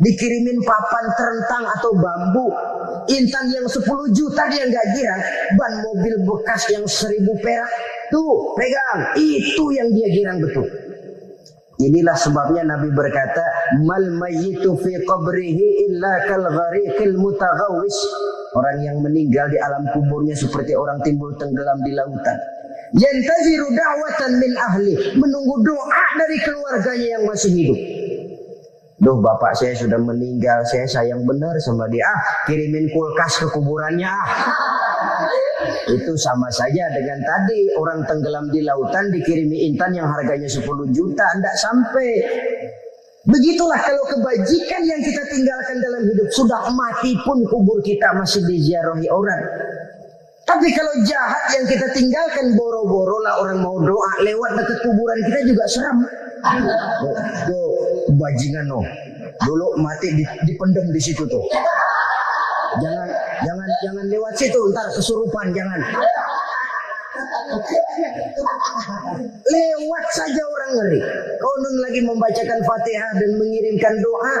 dikirimin papan terentang atau bambu. Intan yang 10 juta dia nggak girang. Ban mobil bekas yang 1000 perak, tuh pegang, itu yang dia girang betul. Inilah sebabnya Nabi berkata, mal mayyitu fi qabrihi illa kal ghariqil mutaghawwis. Orang yang meninggal di alam kuburnya seperti orang timbul tenggelam di lautan. Yantaziru da'watan min ahli, menunggu doa dari keluarganya yang masih hidup. Duh, bapak saya sudah meninggal, saya sayang benar sama dia. Kirimin kulkas ke kuburannya. Itu sama saja dengan tadi orang tenggelam di lautan dikirimi intan yang harganya 10 juta, tidak sampai. Begitulah kalau kebajikan yang kita tinggalkan dalam hidup, sudah mati pun kubur kita masih diziarahi orang. Tapi kalau jahat yang kita tinggalkan, boro-boro lah orang mau doa lewat dekat kuburan kita juga seram. Tuh bajingan no, dulu mati dipendem di situ tuh. Jangan lewat situ, ntar kesurupan, jangan. Lewat saja orang ngeri. Konon lagi membacakan Fatihah dan mengirimkan doa.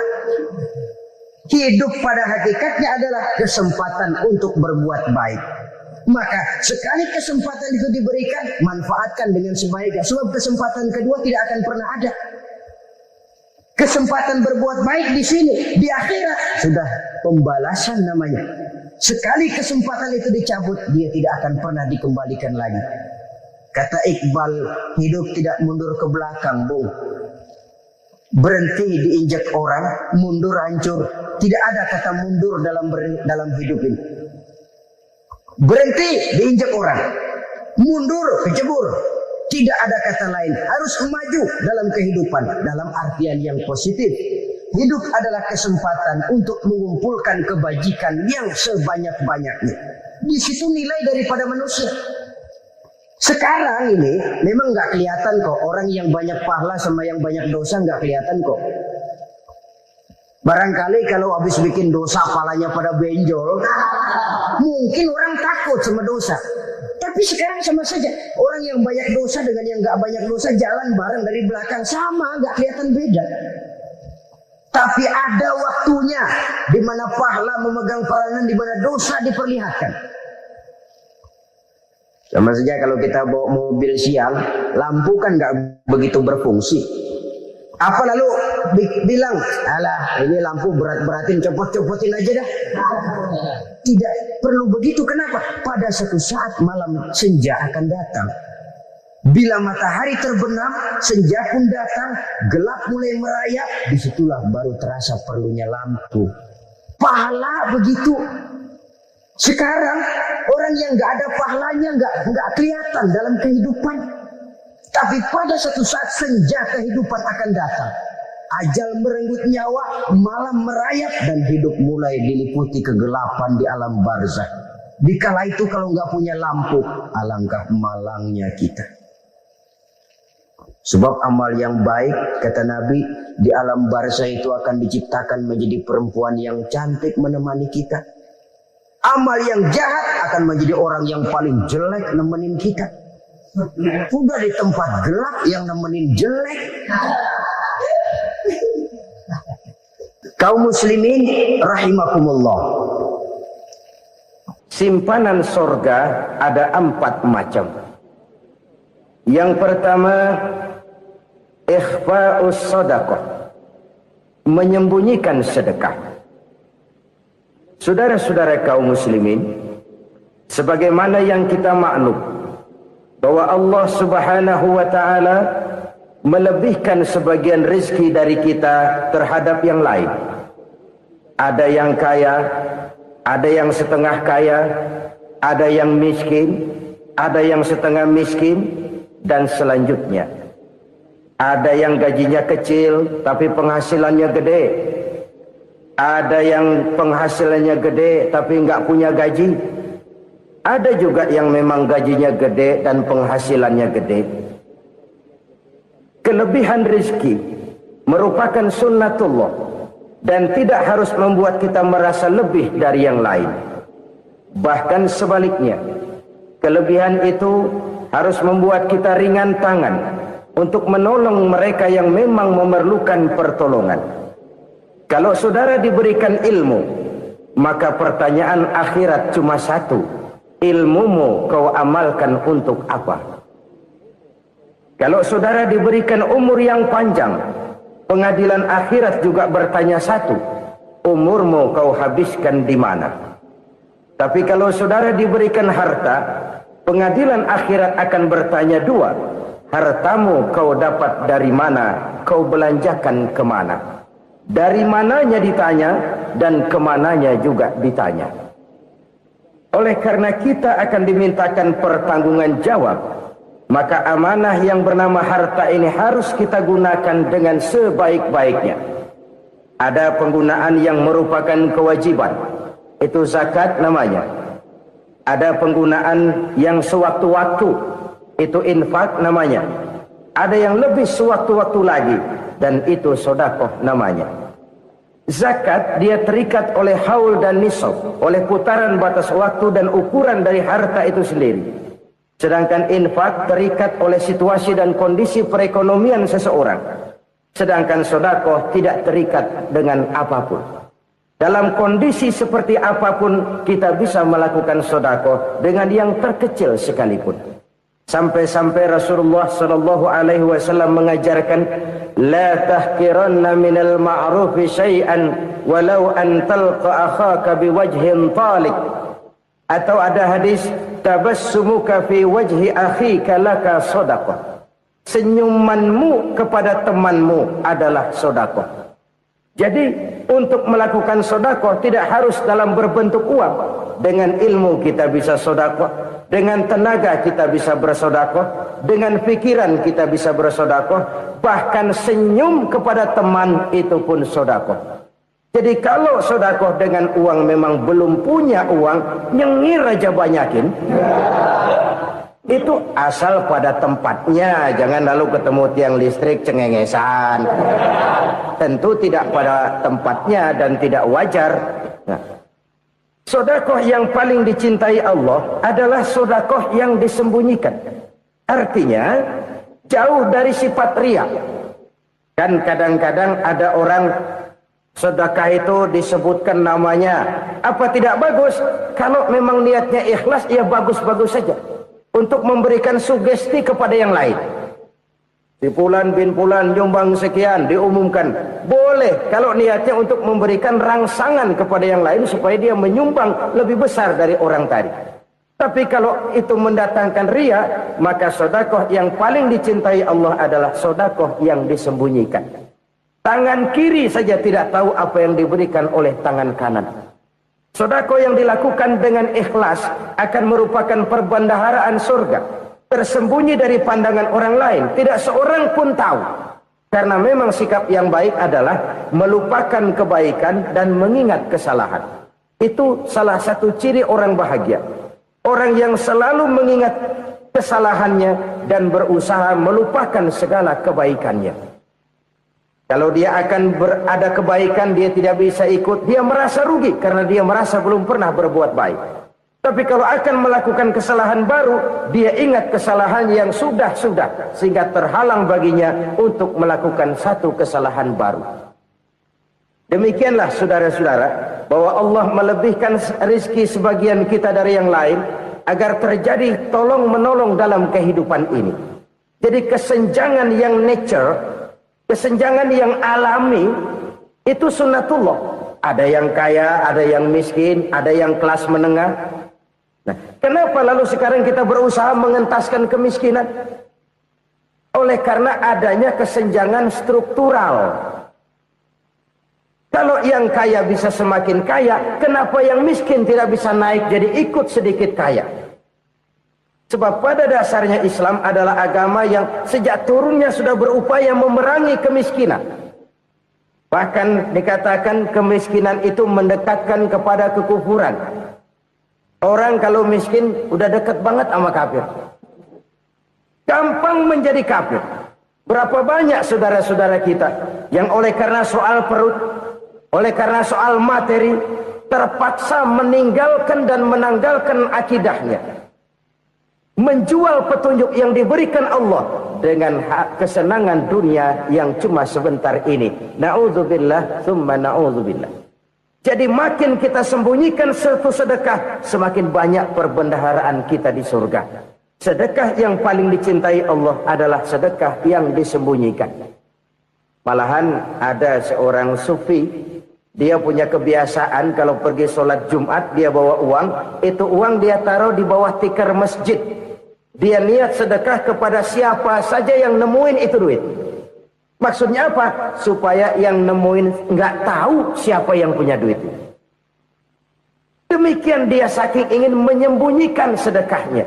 Hidup pada hakikatnya adalah kesempatan untuk berbuat baik. Maka sekali kesempatan itu diberikan, manfaatkan dengan sebaiknya. Sebab kesempatan kedua tidak akan pernah ada. Kesempatan berbuat baik di sini, di akhirat sudah pembalasan namanya. Sekali kesempatan itu dicabut, dia tidak akan pernah dikembalikan lagi. Kata Iqbal, hidup tidak mundur ke belakang, Bung. Berhenti diinjak orang, mundur hancur. Tidak ada kata mundur dalam hidup ini. Berhenti diinjak orang, mundur kecebur. Tidak ada kata lain, harus maju dalam kehidupan dalam artian yang positif. Hidup adalah kesempatan untuk mengumpulkan kebajikan yang sebanyak-banyaknya. Di situ nilai daripada manusia. Sekarang ini memang nggak kelihatan kok, orang yang banyak pahala sama yang banyak dosa nggak kelihatan kok. Barangkali kalau habis bikin dosa palanya pada benjol, mungkin orang takut sama dosa. Tapi sekarang sama saja, orang yang banyak dosa dengan yang nggak banyak dosa jalan bareng dari belakang, sama, nggak kelihatan beda. Tapi ada waktunya di mana pahala memegang peranan, di mana dosa diperlihatkan. Sama saja kalau kita bawa mobil siang, lampu kan nggak begitu berfungsi. Apa lalu bilang, alah ini lampu berat-beratin, copot-copotin aja dah. Tidak perlu begitu. Kenapa? Pada suatu saat malam senja akan datang. Bila matahari terbenam, senja pun datang, gelap mulai merayap, disitulah baru terasa perlunya lampu. Pahala begitu. Sekarang orang yang nggak ada pahalanya nggak kelihatan dalam kehidupan. Tapi pada suatu saat senja kehidupan akan datang. Ajal merenggut nyawa, malam merayap, dan hidup mulai diliputi kegelapan di alam barzakh. Dikala itu kalau nggak punya lampu, alangkah malangnya kita. Sebab amal yang baik, kata Nabi, di alam barzakh itu akan diciptakan menjadi perempuan yang cantik menemani kita. Amal yang jahat akan menjadi orang yang paling jelek nemenin kita. Udah di tempat gelap yang nemenin jelek. Kaum muslimin rahimakumullah. Simpanan sorga ada 4 macam. Yang pertama, ikhfa'us sadaqah, menyembunyikan sedekah. Saudara-saudara kaum muslimin, sebagaimana yang kita maklum bahwa Allah Subhanahu wa taala melebihkan sebagian rezeki dari kita terhadap yang lain. Ada yang kaya, ada yang setengah kaya, ada yang miskin, ada yang setengah miskin, dan selanjutnya. Ada yang gajinya kecil tapi penghasilannya gede. Ada yang penghasilannya gede tapi nggak punya gaji. Ada juga yang memang gajinya gede dan penghasilannya gede. Kelebihan rezeki merupakan sunnatullah dan tidak harus membuat kita merasa lebih dari yang lain. Bahkan sebaliknya, kelebihan itu harus membuat kita ringan tangan untuk menolong mereka yang memang memerlukan pertolongan. Kalau saudara diberikan ilmu, maka pertanyaan akhirat cuma satu: ilmumu kau amalkan untuk apa? Kalau saudara diberikan umur yang panjang, pengadilan akhirat juga bertanya satu: umurmu kau habiskan di mana? Tapi kalau saudara diberikan harta, pengadilan akhirat akan bertanya dua: hartamu kau dapat dari mana? Kau belanjakan kemana? Dari mananya ditanya, dan kemananya juga ditanya. Oleh karena kita akan dimintakan pertanggungan jawab, maka amanah yang bernama harta ini harus kita gunakan dengan sebaik-baiknya. Ada penggunaan yang merupakan kewajiban, itu zakat namanya. Ada penggunaan yang sewaktu-waktu, itu infak namanya. Ada yang lebih sewaktu-waktu lagi, dan itu sedekah namanya. Zakat dia terikat oleh haul dan nisab, oleh putaran batas waktu dan ukuran dari harta itu sendiri. Sedangkan infak terikat oleh situasi dan kondisi perekonomian seseorang. Sedangkan sedekah tidak terikat dengan apapun. Dalam kondisi seperti apapun kita bisa melakukan sedekah dengan yang terkecil sekalipun. Sampai-sampai Rasulullah sallallahu alaihi wasallam mengajarkan, la tahqiranna minal ma'rufi syai'an walau an talqa akhaka biwajhin talik. Atau ada hadis, tabassumuka fi wajhi akhika laka sedekah. Senyumanmu kepada temanmu adalah sedekah. Jadi untuk melakukan sedekah tidak harus dalam berbentuk uang. Dengan ilmu kita bisa sedekah, dengan tenaga kita bisa bersedekah, dengan pikiran kita bisa bersedekah, bahkan senyum kepada teman itu pun sedekah. Jadi kalau sedekah dengan uang memang belum punya uang, nyengir aja banyakin. Itu asal pada tempatnya, jangan lalu ketemu tiang listrik cengengesan. Tentu tidak pada tempatnya dan tidak wajar. Nah, sedekah yang paling dicintai Allah adalah sedekah yang disembunyikan. Artinya jauh dari sifat riya. Kan kadang-kadang ada orang sedekah itu disebutkan namanya. Apa tidak bagus? Kalau memang niatnya ikhlas, ya bagus-bagus saja. Untuk memberikan sugesti kepada yang lain. Si Fulan bin Fulan nyumbang sekian, diumumkan. Boleh kalau niatnya untuk memberikan rangsangan kepada yang lain supaya dia menyumbang lebih besar dari orang tadi. Tapi kalau itu mendatangkan riya, maka sedekah yang paling dicintai Allah adalah sedekah yang disembunyikan. Tangan kiri saja tidak tahu apa yang diberikan oleh tangan kanan. Sedekah yang dilakukan dengan ikhlas akan merupakan perbendaharaan surga, tersembunyi dari pandangan orang lain, tidak seorang pun tahu. Karena memang sikap yang baik adalah melupakan kebaikan dan mengingat kesalahan. Itu salah satu ciri orang bahagia. Orang yang selalu mengingat kesalahannya dan berusaha melupakan segala kebaikannya. Kalau dia akan berada kebaikan, dia tidak bisa ikut, dia merasa rugi karena dia merasa belum pernah berbuat baik. Tapi kalau akan melakukan kesalahan baru, dia ingat kesalahan yang sudah-sudah, sehingga terhalang baginya untuk melakukan satu kesalahan baru. Demikianlah saudara-saudara, bahwa Allah melebihkan rezeki sebagian kita dari yang lain, agar terjadi tolong-menolong dalam kehidupan ini. Jadi kesenjangan yang nature, kesenjangan yang alami, itu sunnatullah. Ada yang kaya, ada yang miskin, ada yang kelas menengah. Nah, kenapa lalu sekarang kita berusaha mengentaskan kemiskinan? Oleh karena adanya kesenjangan struktural. Kalau yang kaya bisa semakin kaya, kenapa yang miskin tidak bisa naik jadi ikut sedikit kaya? Sebab pada dasarnya Islam adalah agama yang sejak turunnya sudah berupaya memerangi kemiskinan. Bahkan dikatakan kemiskinan itu mendekatkan kepada kekufuran. Orang kalau miskin udah dekat banget sama kafir. Gampang menjadi kafir. Berapa banyak saudara-saudara kita yang oleh karena soal perut, oleh karena soal materi, terpaksa meninggalkan dan menanggalkan akidahnya. Menjual petunjuk yang diberikan Allah dengan kesenangan dunia yang cuma sebentar ini. Na'udzubillah, thumma na'udzubillah. Jadi makin kita sembunyikan satu sedekah, semakin banyak perbendaharaan kita di surga. Sedekah yang paling dicintai Allah adalah sedekah yang disembunyikan. Malahan ada seorang sufi, dia punya kebiasaan kalau pergi sholat Jumat dia bawa uang, itu uang dia taruh di bawah tikar masjid. Dia niat sedekah kepada siapa saja yang nemuin itu duit. Maksudnya apa? Supaya yang nemuin nggak tahu siapa yang punya duit. Demikian dia saking ingin menyembunyikan sedekahnya.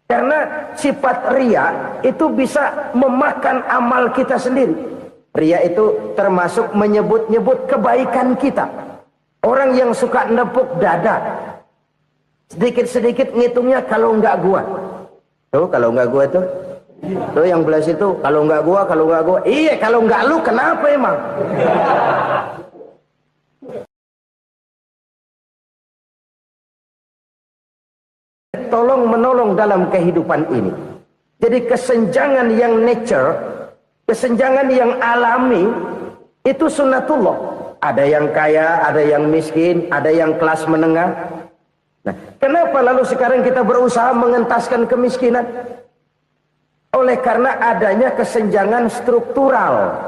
Karena sifat riya itu bisa memakan amal kita sendiri. Riya itu termasuk menyebut-nyebut kebaikan kita. Orang yang suka nepuk dada, Sedikit-sedikit ngitungnya kalau enggak gua. Tuh kalau enggak gua tuh. Tuh yang belah situ kalau enggak gua. Iya kalau enggak lu kenapa emang? Tolong menolong dalam kehidupan ini. Jadi kesenjangan yang nature, kesenjangan yang alami itu sunnatullah. Ada yang kaya, ada yang miskin, ada yang kelas menengah. Nah, kenapa lalu sekarang kita berusaha mengentaskan kemiskinan? Oleh karena adanya kesenjangan struktural.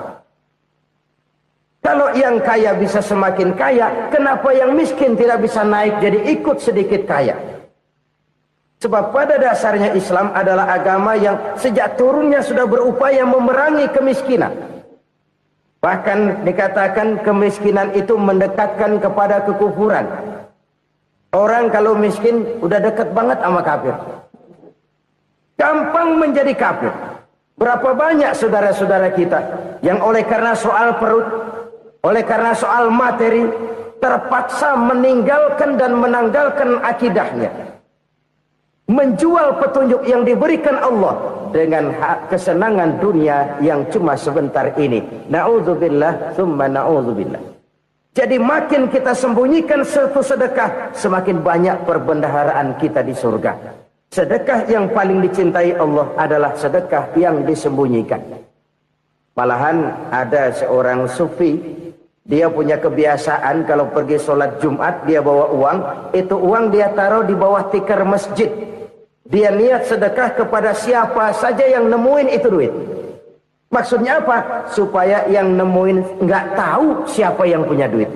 Kalau yang kaya bisa semakin kaya, kenapa yang miskin tidak bisa naik jadi ikut sedikit kaya? Sebab pada dasarnya Islam adalah agama yang sejak turunnya sudah berupaya memerangi kemiskinan. Bahkan dikatakan kemiskinan itu mendekatkan kepada kekufuran. Orang kalau miskin udah dekat banget sama kafir. Gampang menjadi kafir. Berapa banyak saudara-saudara kita yang oleh karena soal perut, oleh karena soal materi, terpaksa meninggalkan dan menanggalkan akidahnya. Menjual petunjuk yang diberikan Allah dengan hak kesenangan dunia yang cuma sebentar ini. Na'udzubillah, thumma na'udzubillah. Jadi makin kita sembunyikan satu sedekah, semakin banyak perbendaharaan kita di surga. Sedekah yang paling dicintai Allah adalah sedekah yang disembunyikan. Malahan ada seorang sufi, dia punya kebiasaan kalau pergi sholat Jumat dia bawa uang, itu uang dia taruh di bawah tikar masjid. Dia niat sedekah kepada siapa saja yang nemuin itu duit. Maksudnya apa? Supaya yang nemuin nggak tahu siapa yang punya duit.